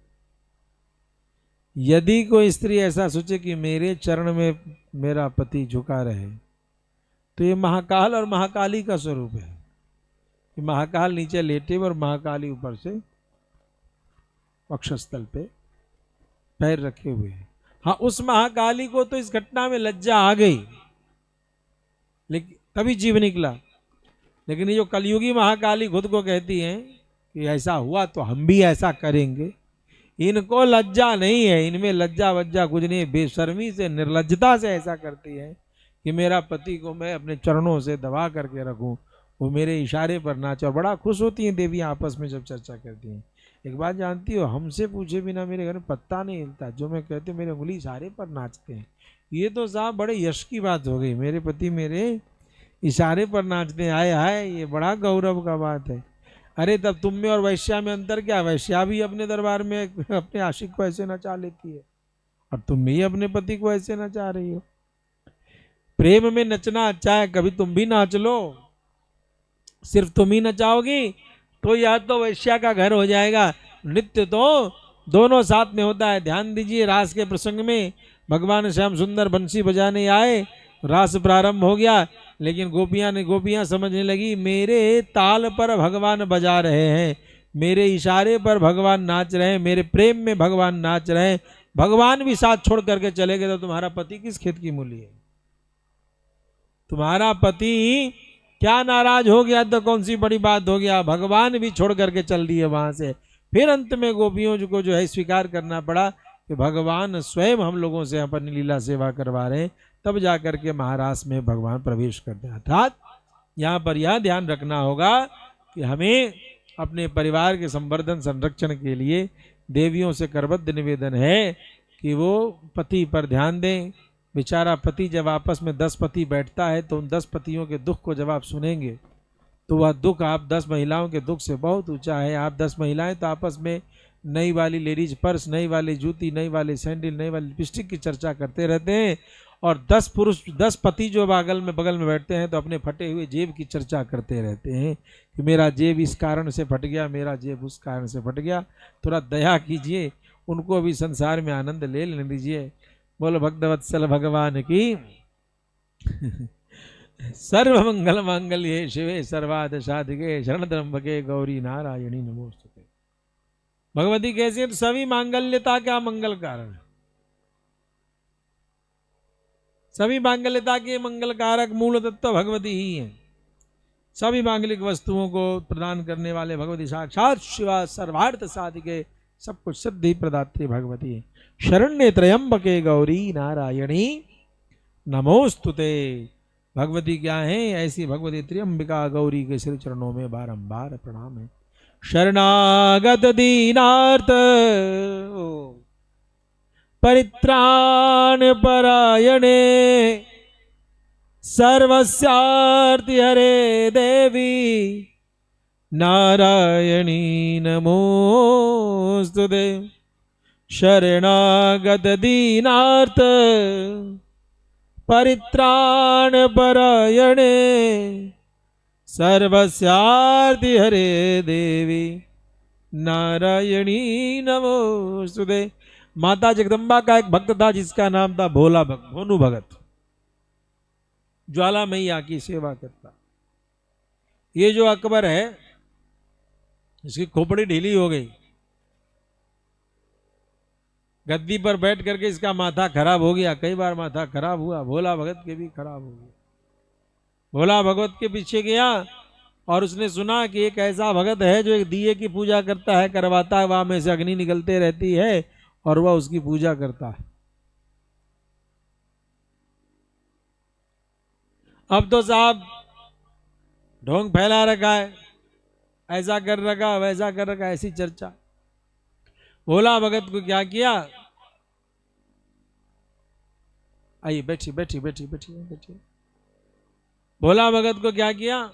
यदि कोई स्त्री ऐसा सोचे कि मेरे चरण में मेरा पति झुका रहे, तो ये महाकाल और महाकाली का स्वरूप है कि महाकाल नीचे लेटे और महाकाली ऊपर से वक्षस्थल पे पैर रखे हुए हैं। हाँ, उस महाकाली को तो इस घटना में लज्जा आ गई, लेकिन तभी जीव निकला। लेकिन ये जो कलयुगी महाकाली खुद को कहती हैं कि ऐसा हुआ तो हम भी ऐसा करेंगे, इनको लज्जा नहीं है, इनमें लज्जा वज्जा कुछ नहीं, बेशर्मी से निर्लज्जता से ऐसा करती है कि मेरा पति को मैं अपने चरणों से दबा करके रखूं, वो मेरे इशारे पर नाचे। और बड़ा खुश होती हैं देवियां आपस में जब चर्चा करती हैं। एक बात जानती हो, हमसे पूछे बिना मेरे घर में पत्ता नहीं हिलता, जो मैं कहती हूँ मेरे उंगली इशारे पर नाचते हैं। ये तो साहब बड़े यश की बात हो गई, मेरे पति मेरे इशारे पर नाचते हैं, आए हाय, ये बड़ा गौरव का बात है। अरे तब तुम में और वैश्या में अंतर क्या? वैश्या भी अपने दरबार में अपने आशिक को ऐसे नचा लेती है, और तुम भी अपने पति को ऐसे नचा रही हो। प्रेम में नचना अच्छा है, कभी तुम भी नाच लो। सिर्फ तुम ही नचाओगी तो या तो वैश्या का घर हो जाएगा। नृत्य तो दोनों साथ में होता है। ध्यान दीजिए, रास के प्रसंग में भगवान श्याम सुंदर बंसी बजाने आए, रास प्रारंभ हो गया, लेकिन गोपियां समझने लगी मेरे ताल पर भगवान बजा रहे हैं, मेरे इशारे पर भगवान नाच रहे हैं, मेरे प्रेम में भगवान नाच रहे हैं। भगवान भी साथ छोड़ करके चले गए तो तुम्हारा पति किस खेत की मूली है? तुम्हारा पति क्या नाराज हो गया तो कौन सी बड़ी बात हो गया, भगवान भी छोड़ करके चल दिए वहां से। फिर अंत में गोपियों को जो है स्वीकार करना पड़ा कि भगवान स्वयं हम लोगों से अपनी लीला सेवा करवा रहे हैं, तब जाकर के महारास में भगवान प्रवेश करते हैं। अर्थात यहाँ पर यह ध्यान रखना होगा कि हमें अपने परिवार के संवर्धन संरक्षण के लिए देवियों से करबद्ध निवेदन है कि वो पति पर ध्यान दें। बेचारा पति जब आपस में 10 पति बैठता है तो उन 10 पतियों के दुख को जब आप सुनेंगे तो वह दुख आप 10 महिलाओं के दुख से बहुत ऊंचा है। आप 10 महिलाएं तो आपस में नई वाली लेडीज पर्स, नई वाली जूती, नई वाली सैंडल, नई वाली लिपस्टिक की चर्चा करते रहते हैं, और 10 पुरुष 10 पति जो बगल में बैठते हैं तो अपने फटे हुए जेब की चर्चा करते रहते हैं कि मेरा जेब इस कारण से फट गया, मेरा जेब उस कारण से फट गया। थोड़ा दया कीजिए, उनको भी संसार में आनंद ले लेने दीजिए। बोलो भक्तवत्सल भगवान की सर्वमंगल मांगल्ये शिवे सर्वार्थ साधिके शरणत्र्यंबके गौरी नारायणी नमोस्तुते। भगवती कैसी है? तो सभी मांगल्यता का मंगल कारण, सभी मांगल्यता के मंगल कारक मूल तत्व भगवती ही है। सभी मांगलिक वस्तुओं को प्रदान करने वाले भगवती साक्षात शिवा सर्वार्थ साधिके सब कुछ सिद्धि प्रदात्री भगवती है। शरण्ये त्र्यंबके गौरी नारायणी नमोस्तुते। भगवती क्या है? ऐसी भगवती त्र्यंबिका गौरी के श्री चरणों में बारंबार प्रणाम है। शरणागत दीनार्थ परित्राण परायणे सर्वस्यार्ति हरे देवी नारायणी नमोस्तुते। शरणागत दीनार्थ परित्राण परायणे सर्वस्यार्ति हरे देवी नारायणी नमोस्तुते। माता जगदम्बा का एक भक्त था जिसका नाम था भोला भक्त, भोनू भगत, ज्वाला मैया की सेवा करता। ये जो अकबर है इसकी खोपड़ी ढीली हो गई, गद्दी पर बैठ करके इसका माथा खराब हो गया, कई बार माथा खराब हुआ, भोला भगत के भी खराब हो गया। भोला भगत के पीछे गया और उसने सुना कि एक ऐसा भगत है जो एक दिए की पूजा करता है, करवाता है, वहां में से अग्नि निकलते रहती है और वह उसकी पूजा करता है। अब तो साहब ढोंग फैला रखा है, ऐसा कर रखा, वैसा कर रखा, ऐसी चर्चा। भोला भगत को क्या किया? आइए बैठिए बैठिए बैठिए बैठिए बैठिए। भोला भगत को क्या किया?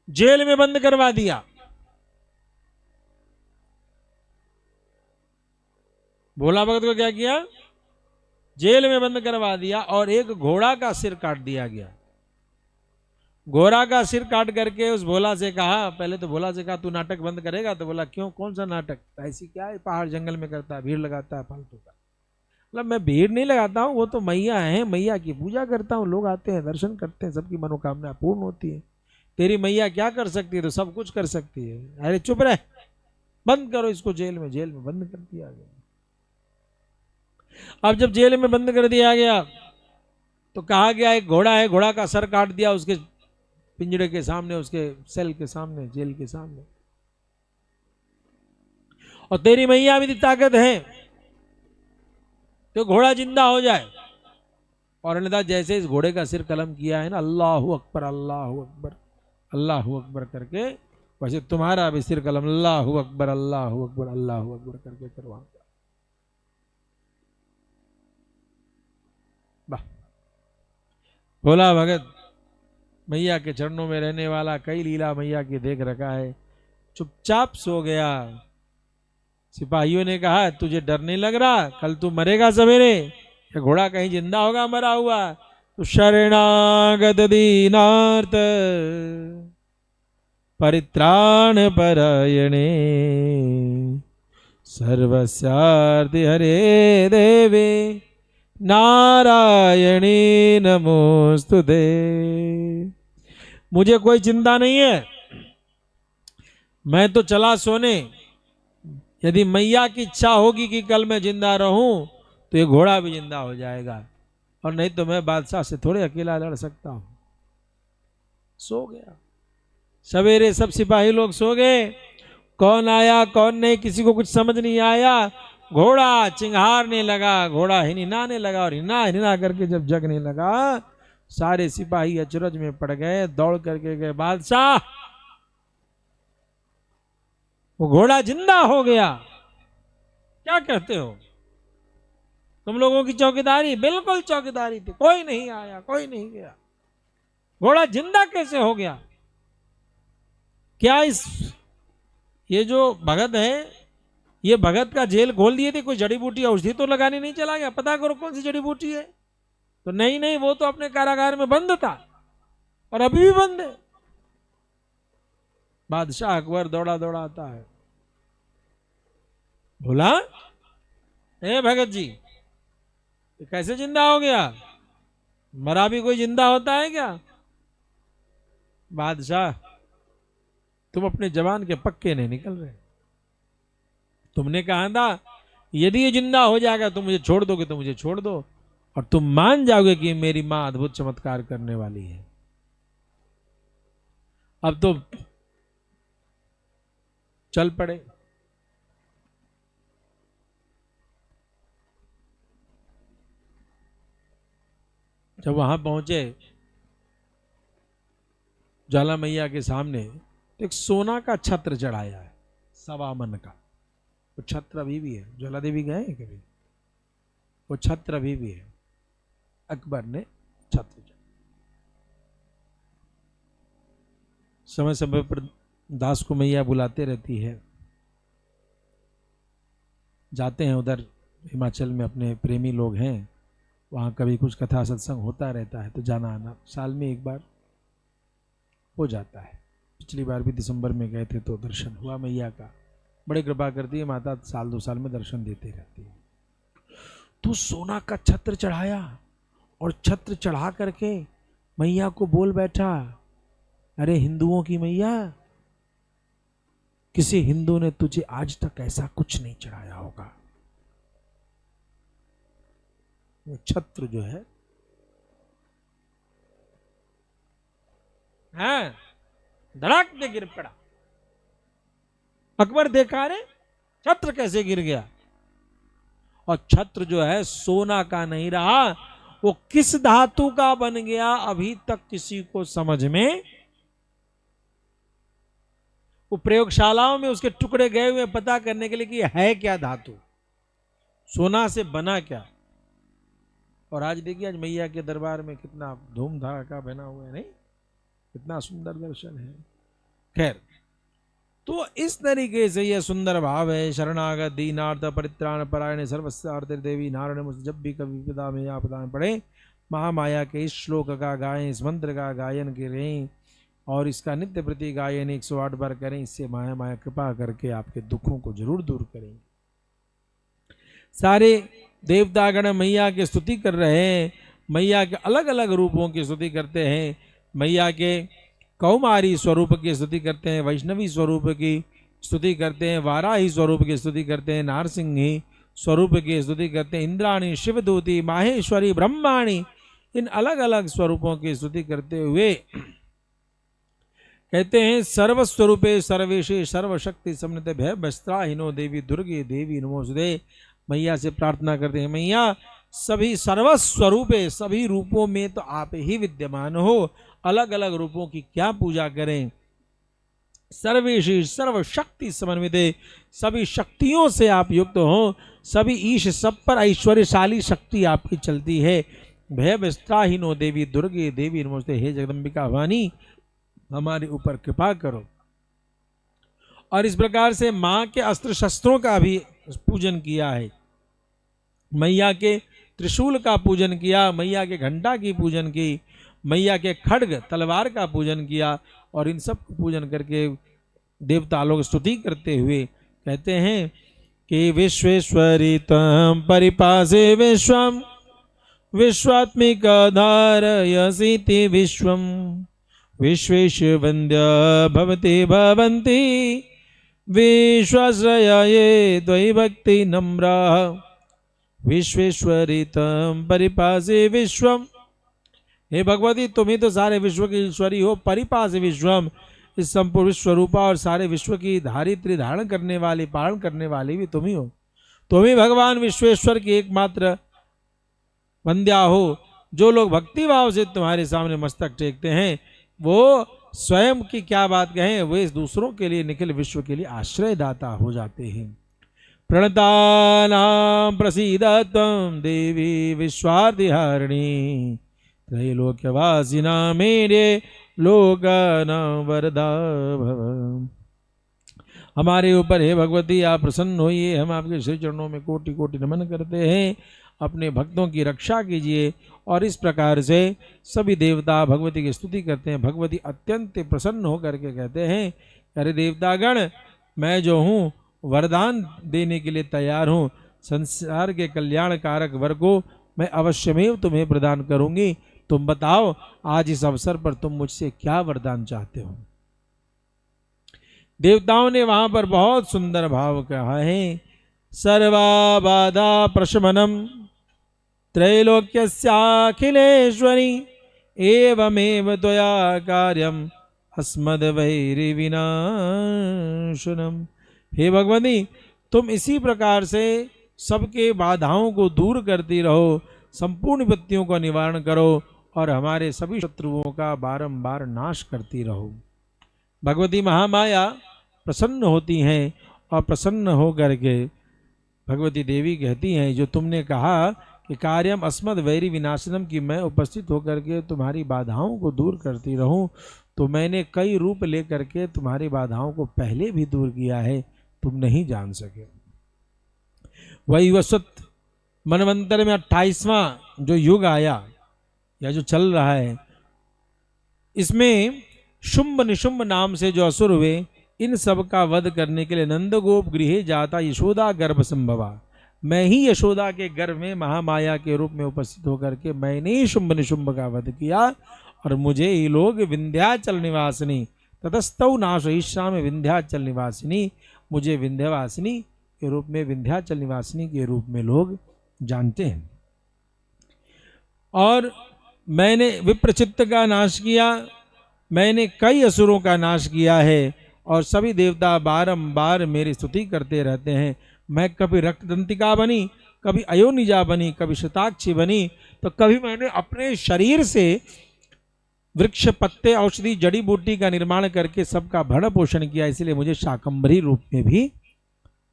जेल में बंद करवा दिया। भोला भगत को क्या किया? जेल में बंद करवा दिया और एक घोड़ा का सिर काट दिया गया। घोड़ा का सिर काट करके उस भोला से कहा, पहले तो भोला से कहा तू नाटक बंद करेगा? तो बोला क्यों, कौन सा नाटक? ऐसी क्या है, पहाड़ जंगल में करता है, भीड़ लगाता है फालतू का। मतलब मैं भीड़ नहीं लगाता हूँ, वो तो मैया है, मैया की पूजा करता हूँ, लोग आते हैं दर्शन करते हैं, सबकी मनोकामना पूर्ण होती है। तेरी मैया क्या कर सकती है? तो सब कुछ कर सकती है। अरे चुप रहे, बंद करो इसको जेल में बंद कर दिया गया। अब जब जेल में बंद कर दिया गया तो कहा गया एक घोड़ा है, घोड़ा का सर काट दिया उसके पिंजरे के सामने, उसके सेल के सामने, जेल के सामने। और तेरी मैया भी ताकत है तो घोड़ा जिंदा हो जाए। और अन्यथा जैसे इस घोड़े का सिर कलम किया है ना, अल्लाहु अकबर अल्लाहु अकबर अल्लाहु अकबर करके, वैसे तुम्हारा भी सिर कलम अल्लाहु अकबर अल्लाहु अकबर अल्लाहु अकबर करके करवाऊंगा। वाह, भोला भगत मैया के चरणों में रहने वाला, कई लीला मैया की देख रखा है, चुपचाप सो गया। सिपाहियों ने कहा तुझे डर नहीं लग रहा, कल तू मरेगा सवेरे, या घोड़ा कहीं जिंदा होगा मरा हुआ? तो शरणागत दीनार्थ परित्राण परायणे सर्वस्यार्ति हरे देवे नारायणी नमोस्तुते। मुझे कोई चिंता नहीं है, मैं तो चला सोने। यदि मैया की इच्छा होगी कि कल मैं जिंदा रहूं तो ये घोड़ा भी जिंदा हो जाएगा, और नहीं तो मैं बादशाह से थोड़े अकेला लड़ सकता हूं। सो गया। सवेरे सब सिपाही लोग सो गए, कौन आया कौन नहीं किसी को कुछ समझ नहीं आया। घोड़ा चिंघारने लगा, घोड़ा हिनहिनाने लगा, और हिना हिना करके जब जगने लगा, सारे सिपाही अचरज में पड़ गए, दौड़ करके गए, बादशाह वो घोड़ा जिंदा हो गया। क्या कहते हो, तुम लोगों की चौकीदारी? बिल्कुल चौकीदारी थी, कोई नहीं आया कोई नहीं गया, घोड़ा जिंदा कैसे हो गया? क्या इस ये जो भगत है, ये भगत का जेल खोल दिए थे, कोई जड़ी बूटी औषधि तो लगाने नहीं चला गया? पता करो कौन सी जड़ी बूटी है। तो नहीं नहीं, वो तो अपने कारागार में बंद था और अभी भी बंद है। बादशाह अकबर दौड़ा दौड़ा आता है, बोला ए भगत जी कैसे जिंदा हो गया? मरा भी कोई जिंदा होता है क्या? बादशाह तुम अपने जवान के पक्के नहीं निकल रहे। तुमने कहा था यदि ये जिंदा हो जाएगा तो मुझे छोड़ दोगे, तो मुझे छोड़ दो, और तुम मान जाओगे कि मेरी मां अद्भुत चमत्कार करने वाली है। अब तो चल पड़े। जब वहां पहुंचे ज्वाला मैया के सामने, तो एक सोना का छत्र चढ़ाया है, 1.25 मन का। वो छत्र अभी भी है। ज्वाला देवी गए हैं कभी? वो छत्र अभी भी है। अकबर ने छत्र चढ़ाया। समय समय पर दास को मैया बुलाते रहती है, जाते हैं उधर हिमाचल में, अपने प्रेमी लोग हैं वहाँ, कभी कुछ कथा सत्संग होता रहता है तो जाना आना साल में एक बार हो जाता है। पिछली बार भी दिसंबर में गए थे तो दर्शन हुआ मैया का। बड़ी कृपा करती है माता, साल 2 साल में दर्शन देती रहती है। तो सोना का छत्र चढ़ाया, और छत्र चढ़ा करके मैया को बोल बैठा, अरे हिंदुओं की मैया, किसी हिंदू ने तुझे आज तक ऐसा कुछ नहीं चढ़ाया होगा। वो छत्र जो है हाँ, धड़ाक दे गिर पड़ा। अकबर देखा, रे छत्र कैसे गिर गया? और छत्र जो है सोना का नहीं रहा, वो किस धातु का बन गया अभी तक किसी को समझ में। वो प्रयोगशालाओं में उसके टुकड़े गए हुए पता करने के लिए कि है क्या धातु, सोना से बना क्या। और आज देखिए, आज मैया के दरबार में कितना धूम धड़ाका बना हुआ है, नहीं? कितना सुंदर दर्शन है। खैर, तो इस तरीके से यह सुंदर भाव है। शरणागत दीनार्थ परित्राण परायण सर्वस्यार्थ देवी नारायण। जब भी कभी विपदा में आपदा में पड़े महामाया के इस श्लोक का गाएं, इस मंत्र का गायन करें और इसका नित्य प्रति गायन 108 बार करें। इससे माया कृपा करके आपके दुखों को जरूर दूर करेंगे। सारे देवतागण मैया की स्तुति कर रहे हैं, मैया के अलग अलग रूपों की स्तुति करते हैं। मैया के कौमारी स्वरूप की स्तुति करते हैं, वैष्णवी स्वरूप की स्तुति करते हैं, वाराही स्वरूप की स्तुति करते हैं, नारसिंही स्वरूप की स्तुति करते हैं, इंद्राणी, शिवदूती, माहेश्वरी, ब्रह्माणी, इन अलग अलग स्वरूपों की स्तुति करते हुए कहते हैं सर्वस्वरूपे सर्वेशे सर्वशक्ति समन्विते भय वस्त्राहीनो देवी दुर्गे देवी नमोस्तुते। मैया से प्रार्थना करते हैं, मैया सभी सर्वस्वरूपे, सभी रूपों में तो आप ही विद्यमान हो, अलग अलग रूपों की क्या पूजा करें। सर्वेशे सर्वशक्ति समन्विते, सभी शक्तियों से आप युक्त हो, सभी ईश, सब पर ऐश्वर्यशाली शक्ति आपकी चलती है। भय वस्त्राहीनो देवी दुर्गे देवी नमोस्तुते। हे जगदम्बिका भवानी, हमारे ऊपर कृपा करो। और इस प्रकार से माँ के अस्त्र शस्त्रों का भी पूजन किया है, मैया के त्रिशूल का पूजन किया, मैया के घंटा की पूजन की, मैया के खड्ग तलवार का पूजन किया। और इन सब को पूजन करके देवता लोग स्तुति करते हुए कहते हैं कि विश्वेश्वरी तम परिपासे विश्वम विश्वात्मिक धारयसीति विश्वम विश्वेश वन्द्य भवति भवन्ति विश्वाश्रया ये त्वयि भक्ति नम्रा विश्वेश्वरी तम परिपासे विश्वम। हे भगवती, तुम ही तो सारे विश्व की ईश्वरी हो। परिपास विश्वम, इस संपूर्ण विश्व रूपा और सारे विश्व की धारित्री धारण करने वाली, पालन करने वाली भी तुम ही हो। तुम ही भगवान विश्वेश्वर की एकमात्र वंद्या हो। जो लोग भक्ति भाव से तुम्हारे सामने मस्तक टेकते हैं वो स्वयं की क्या बात कहें, वे दूसरों के लिए, निखिल विश्व के लिए आश्रयदाता हो जाते हैं। प्रणतानां प्रसीदत्वं देवी विश्वार्तिहारिणी त्रैलोक्यवासिना मेरे लोकानां वरदा भव। हमारे ऊपर हे भगवती आप प्रसन्न होइए, हम आपके श्री चरणों में कोटि कोटि नमन करते हैं। अपने भक्तों की रक्षा कीजिए। और इस प्रकार से सभी देवता भगवती की स्तुति करते हैं। भगवती अत्यंत प्रसन्न होकर के कहते हैं, अरे देवतागण, मैं जो हूँ वरदान देने के लिए तैयार हूँ। संसार के कल्याण कारक वर को मैं अवश्यमेव तुम्हें प्रदान करूंगी। तुम बताओ आज इस अवसर पर तुम मुझसे क्या वरदान चाहते हो। देवताओं ने वहां पर बहुत सुंदर भाव कहा है। सर्वा बाधा प्रशमनम त्रैलोक्यस्याखिलेश्वरी एवमेव त्वया कार्यम अस्मद्वैरि विनाशनम। हे भगवती, तुम इसी प्रकार से सबके बाधाओं को दूर करती रहो, संपूर्ण विपत्तियों का निवारण करो और हमारे सभी शत्रुओं का बारंबार नाश करती रहो। भगवती महामाया प्रसन्न होती हैं और प्रसन्न होकर के भगवती देवी कहती हैं, जो तुमने कहा कि कार्यम अस्मद वैरी विनाशनम, की मैं उपस्थित होकर के तुम्हारी बाधाओं को दूर करती रहूं, तो मैंने कई रूप लेकर के तुम्हारी बाधाओं को पहले भी दूर किया है, तुम नहीं जान सके। वही वसत मनवंतर में 28वां जो युग आया या जो चल रहा है, इसमें शुंभ निशुंभ नाम से जो असुर हुए, इन सब का वध करने के लिए नंदगोप गृहे जाता यशोदा गर्भ संभवा। मैं ही यशोदा के गर्भ में महामाया के रूप में उपस्थित होकर के मैंने ही शुंभ निशुंभ का वध किया और मुझे ही लोग विंध्याचल निवासिनी ततस्तौ नाशयिष्याम विंध्याचल निवासिनी, मुझे विंध्यवासिनी के रूप में, विंध्याचल निवासिनी के रूप में लोग जानते हैं। और मैंने विप्रचित्त का नाश किया, मैंने कई असुरों का नाश किया है और सभी देवता बारंबार मेरी स्तुति करते रहते हैं। मैं कभी रक्तदंतिका बनी, कभी अयोनिजा बनी, कभी शताक्षी बनी, तो कभी मैंने अपने शरीर से वृक्ष, पत्ते, औषधि, जड़ी बूटी का निर्माण करके सबका भरण पोषण किया, इसलिए मुझे शाकंभरी रूप में भी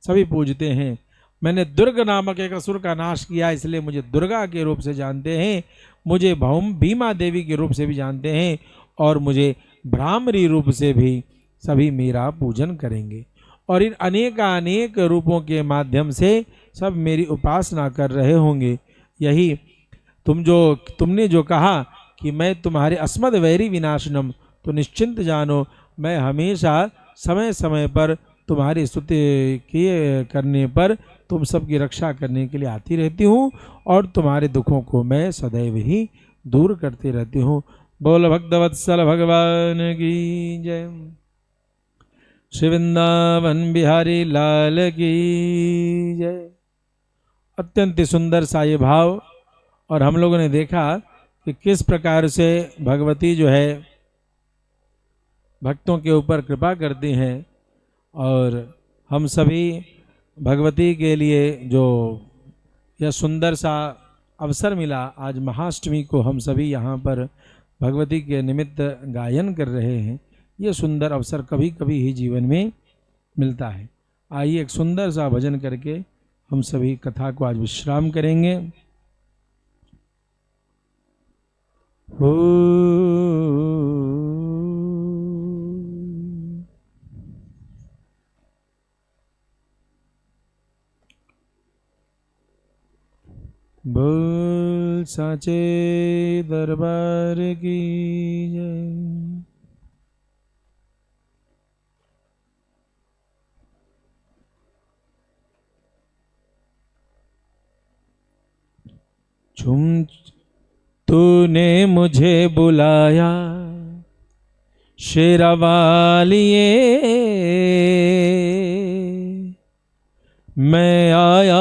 सभी पूजते हैं। मैंने दुर्ग नामक एक असुर का नाश किया, इसलिए मुझे दुर्गा के रूप से जानते हैं। मुझे भीमा देवी के रूप से भी जानते हैं और मुझे भ्रामरी रूप से भी सभी मेरा पूजन करेंगे। और इन अनेक रूपों के माध्यम से सब मेरी उपासना कर रहे होंगे। यही तुमने जो कहा कि मैं तुम्हारे अस्मद वैरी विनाशनम, तो निश्चिंत जानो मैं हमेशा समय समय पर तुम्हारी स्तुति किए करने पर तुम सबकी रक्षा करने के लिए आती रहती हूँ और तुम्हारे दुखों को मैं सदैव ही दूर करती रहती हूँ। बोल भक्तवत्सल भगवान की जय। श्री वृंदावन बिहारी लाल की जय। अत्यंत सुंदर सा ये भाव। और हम लोगों ने देखा कि किस प्रकार से भगवती जो है भक्तों के ऊपर कृपा करती हैं, और हम सभी भगवती के लिए जो यह सुंदर सा अवसर मिला, आज महाअष्टमी को हम सभी यहाँ पर भगवती के निमित्त गायन कर रहे हैं। ये सुंदर अवसर कभी कभी ही जीवन में मिलता है। आइए एक सुंदर सा भजन करके हम सभी कथा को आज विश्राम करेंगे। हो बोल साचे दरबार की जय। तूने मुझे बुलाया शेरावालिए, मैं आया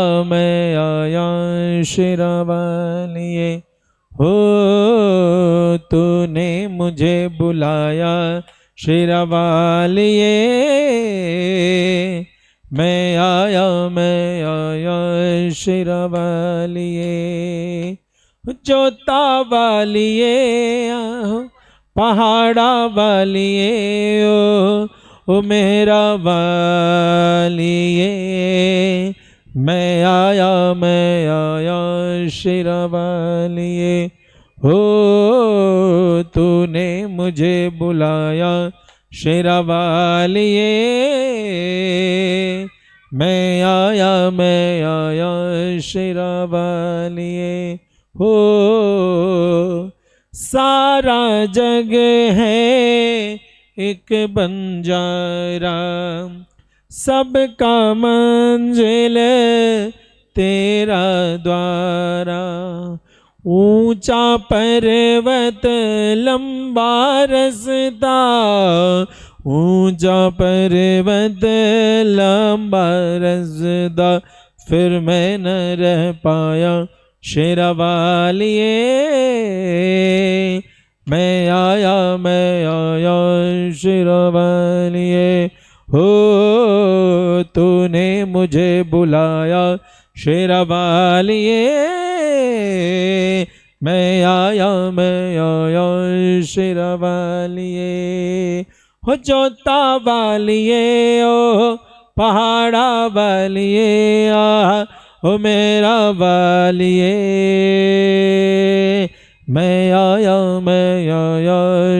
शेरावालिए। हो तूने मुझे बुलाया शेरावालिए, मैं आया शेरावालिए। जोता वालिए पहाड़ा वालिए, ओ मेरा वालिए, मैं आया शेरावालिए। हो तूने मुझे बुलाया शेरावालिए, मैं आया शेरावालिए। हो सारा जग है एक बंजारा, सबका मंजिल तेरा द्वारा। ऊंचा पर्वत लंबा रास्ता, ऊंचा पर्वत लंबा रास्ता, फिर मैं न रह पाया शेरावालिए, मैं आया शेरावालिए। हो तूने मुझे बुलाया शेरावालिए, मैं आया शेरावालिए। हो जोता वालिए ओ पहाड़ा वालिए, ओ मेरा वालिए, मैं आया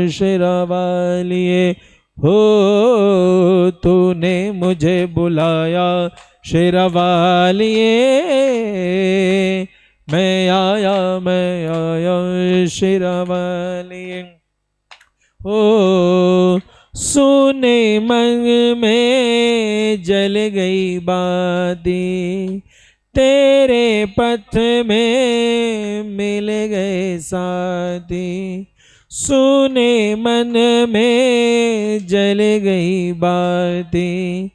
शेरावालिए। हो तूने मुझे बुलाया शेरावालिए, मैं आया शेरावालिए। हो सुने मन में जल गई बातें, तेरे पथ में मिल गए साथी। सुने मन में जल गई बातें,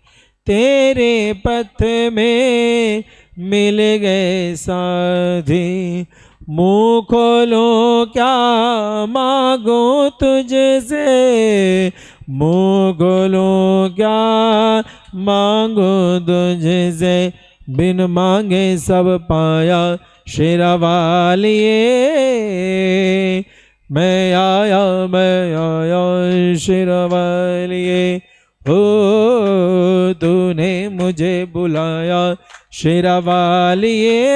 तेरे पथ में मिल गए साथी। मुँह खोलो क्या मांगो तुझसे, मुँह खोलो क्या मांगो तुझसे। बिन मांगे सब पाया शेरावालिए, मैं आया शेरावालिए। हो तूने मुझे बुलाया शेरावालिए,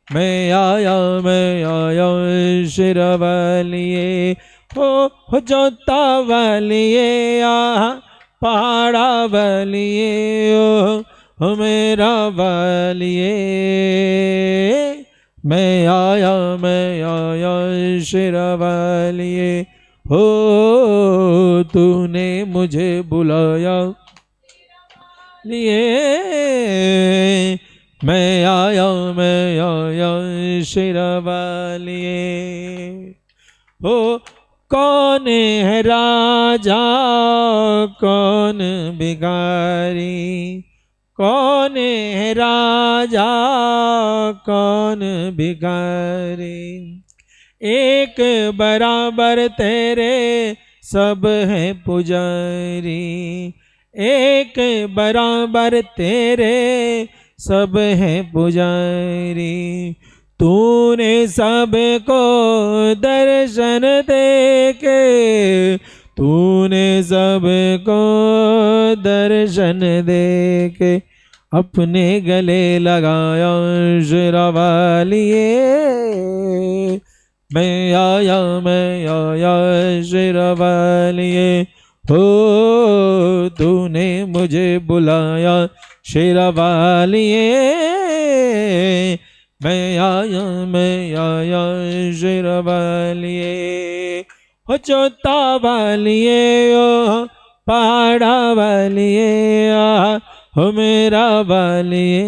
मैं आया शेरावालिए। हो जोता वालिए पहाड़ा वालिए, हो मेरा वालिए, मैं आया शेरावालिए, हो तूने मुझे बुलाया लिए। मैं आया शेरावालिए, हो कौन है राजा कौन भिखारी, कौन है राजा कौन भिखारी, एक बराबर तेरे सब हैं पुजारी, एक बराबर तेरे सब हैं पुजारी। तूने सबको दर्शन दे के, तूने सबको दर्शन दे के अपने गले लगाया शेरावालिए। मैं आया शेरावालिए, हो तूने मुझे बुलाया शेरावालिए। मैं आया शेरावालिए, हो चोता वालिए, ओ पहाड़ा वालिए, हो मेरा वालिए।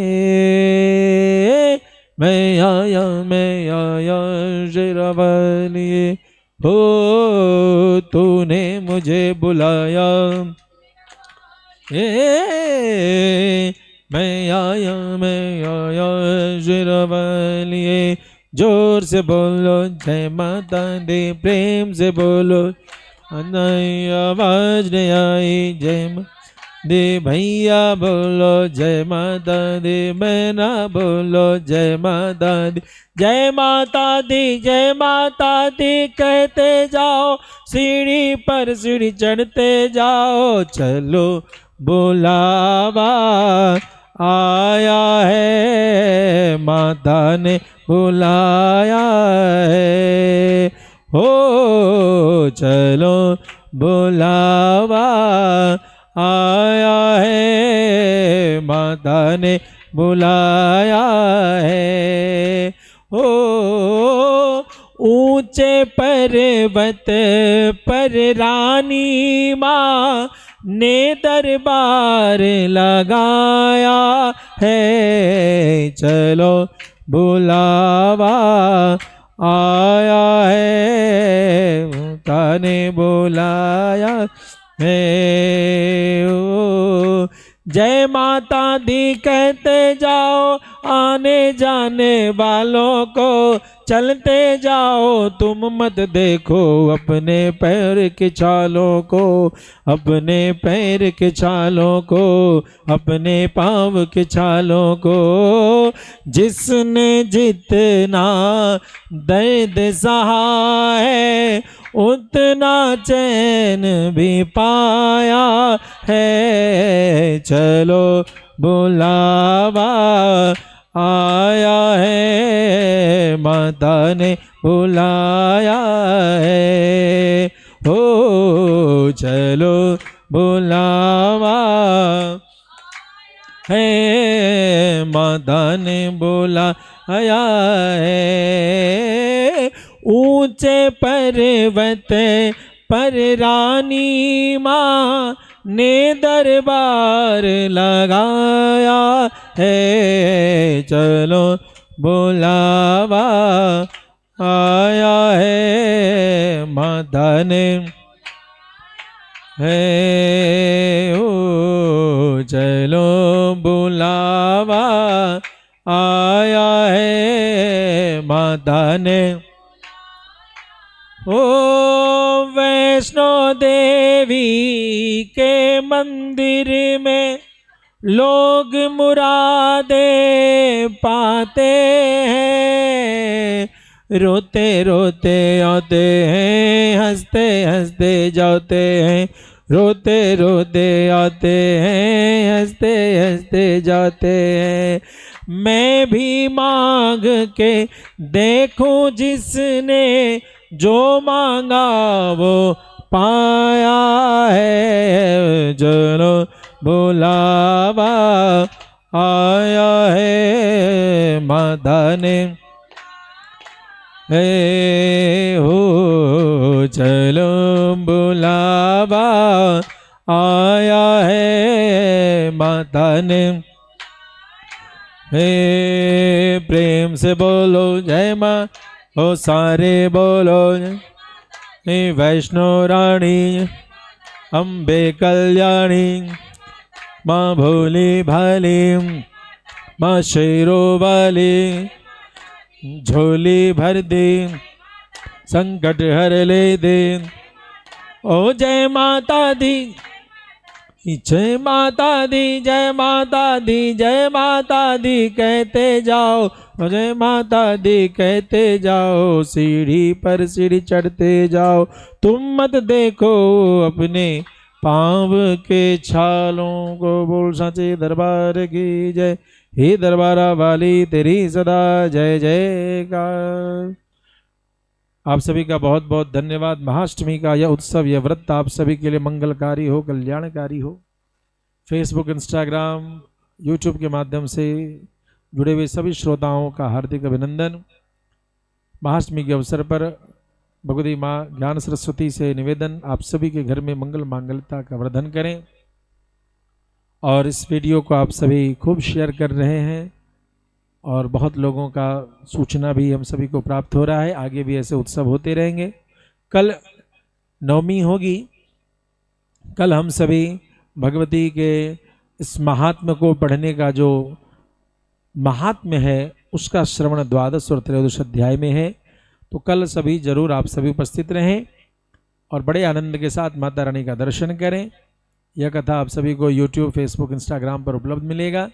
मैं आया शेरावालिए, हो तूने मुझे बुलाया। मैं आया शेरावालिए, जोर से बोलो जय माता दी, प्रेम से बोलो आवाज नहीं आई जय दे भैया, बोलो जय माता दी, बहना बोलो जय माता दी। जय माता दी जय माता दी कहते जाओ, सीढ़ी पर सीढ़ी चढ़ते जाओ, चलो बुलावा आया है, माता ने बुलाया है, हो चलो बुलावा आया है, माता ने बुलाया है। हो ऊंचे पर्वत पर रानी माँ ने दरबार लगाया है, चलो बुलावा आया है, माता ने बुलाया है। ओ जय माता दी कहते जाओ, आने जाने वालों को चलते जाओ, तुम मत देखो अपने पैर के छालों को, अपने पैर के छालों को, अपने पाँव के छालों को। जिसने जितना दर्द सहा है, उतना चैन भी पाया है, चलो बुलावा आया है, माता ने बुलाया है, हो चलो बुलावा है, माता ने बुलाया है। ऊंचे पर्वत पर रानी माँ ने दरबार लगाया है, चलो बुलावा आया है, माता ने है, ओ चलो बुलावा आया है, माता ने। ओ वैष्णो देवी के मंदिर में लोग मुरादे पाते हैं, रोते रोते आते हैं, हंसते हंसते जाते हैं, रोते रोते आते हैं, हंसते हंसते जाते हैं। मैं भी मांग के देखूं, जिसने जो मांगा वो पाया है, चलो बुलावा आया है, माता ने हे हो चलो बुलावा आया है माता ने। हे प्रेम से बोलो जय माँ, ओ सारे बोलो हे वैष्णो रानी, अम्बे कल्याणी, माँ भोली भाली, माँ शेरो वाली, झोली भर दे, संकट हर ले दे। ओ जय माता दी, जय माता दी, जय माता दी, जय माता दी कहते जाओ, जय माता दी कहते जाओ, सीढ़ी पर सीढ़ी चढ़ते जाओ। तुम मत देखो अपने पाँव के छालों को। बोल साचे दरबार की जय। हे दरबारा वाली तेरी सदा जय जयकार। आप सभी का बहुत बहुत धन्यवाद। महाअष्टमी का यह उत्सव, यह व्रत आप सभी के लिए मंगलकारी हो, कल्याणकारी हो। फेसबुक, इंस्टाग्राम, यूट्यूब के माध्यम से जुड़े हुए सभी श्रोताओं का हार्दिक अभिनंदन। महाअष्टमी के अवसर पर भगवती माँ ज्ञान सरस्वती से निवेदन, आप सभी के घर में मंगल मांगल्यता का वर्धन करें। और इस वीडियो को आप सभी खूब शेयर कर रहे हैं और बहुत लोगों का सूचना भी हम सभी को प्राप्त हो रहा है। आगे भी ऐसे उत्सव होते रहेंगे। कल नवमी होगी। कल हम सभी भगवती के इस महात्म्य को पढ़ने का जो महात्म्य है उसका श्रवण द्वादश और त्रयोदश अध्याय में है। तो कल सभी जरूर आप सभी उपस्थित रहें और बड़े आनंद के साथ माता रानी का दर्शन करें। यह कथा आप सभी को यूट्यूब, फेसबुक, इंस्टाग्राम पर उपलब्ध मिलेगा।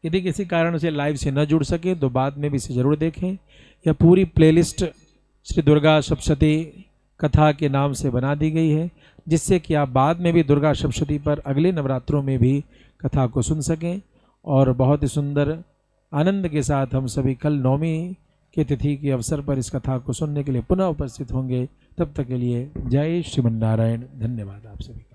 यदि किसी कारण से लाइव से न जुड़ सके तो बाद में भी इसे जरूर देखें। यह पूरी प्लेलिस्ट श्री दुर्गा सप्तशती कथा के नाम से बना दी गई है, जिससे कि आप बाद में भी दुर्गा सप्तशती पर अगले नवरात्रों में भी कथा को सुन सकें। और बहुत ही सुंदर आनंद के साथ हम सभी कल नवमी के तिथि के अवसर पर इस कथा को सुनने के लिए पुनः उपस्थित होंगे। तब तक के लिए जय श्रीमन्नारायण। धन्यवाद आप सभी।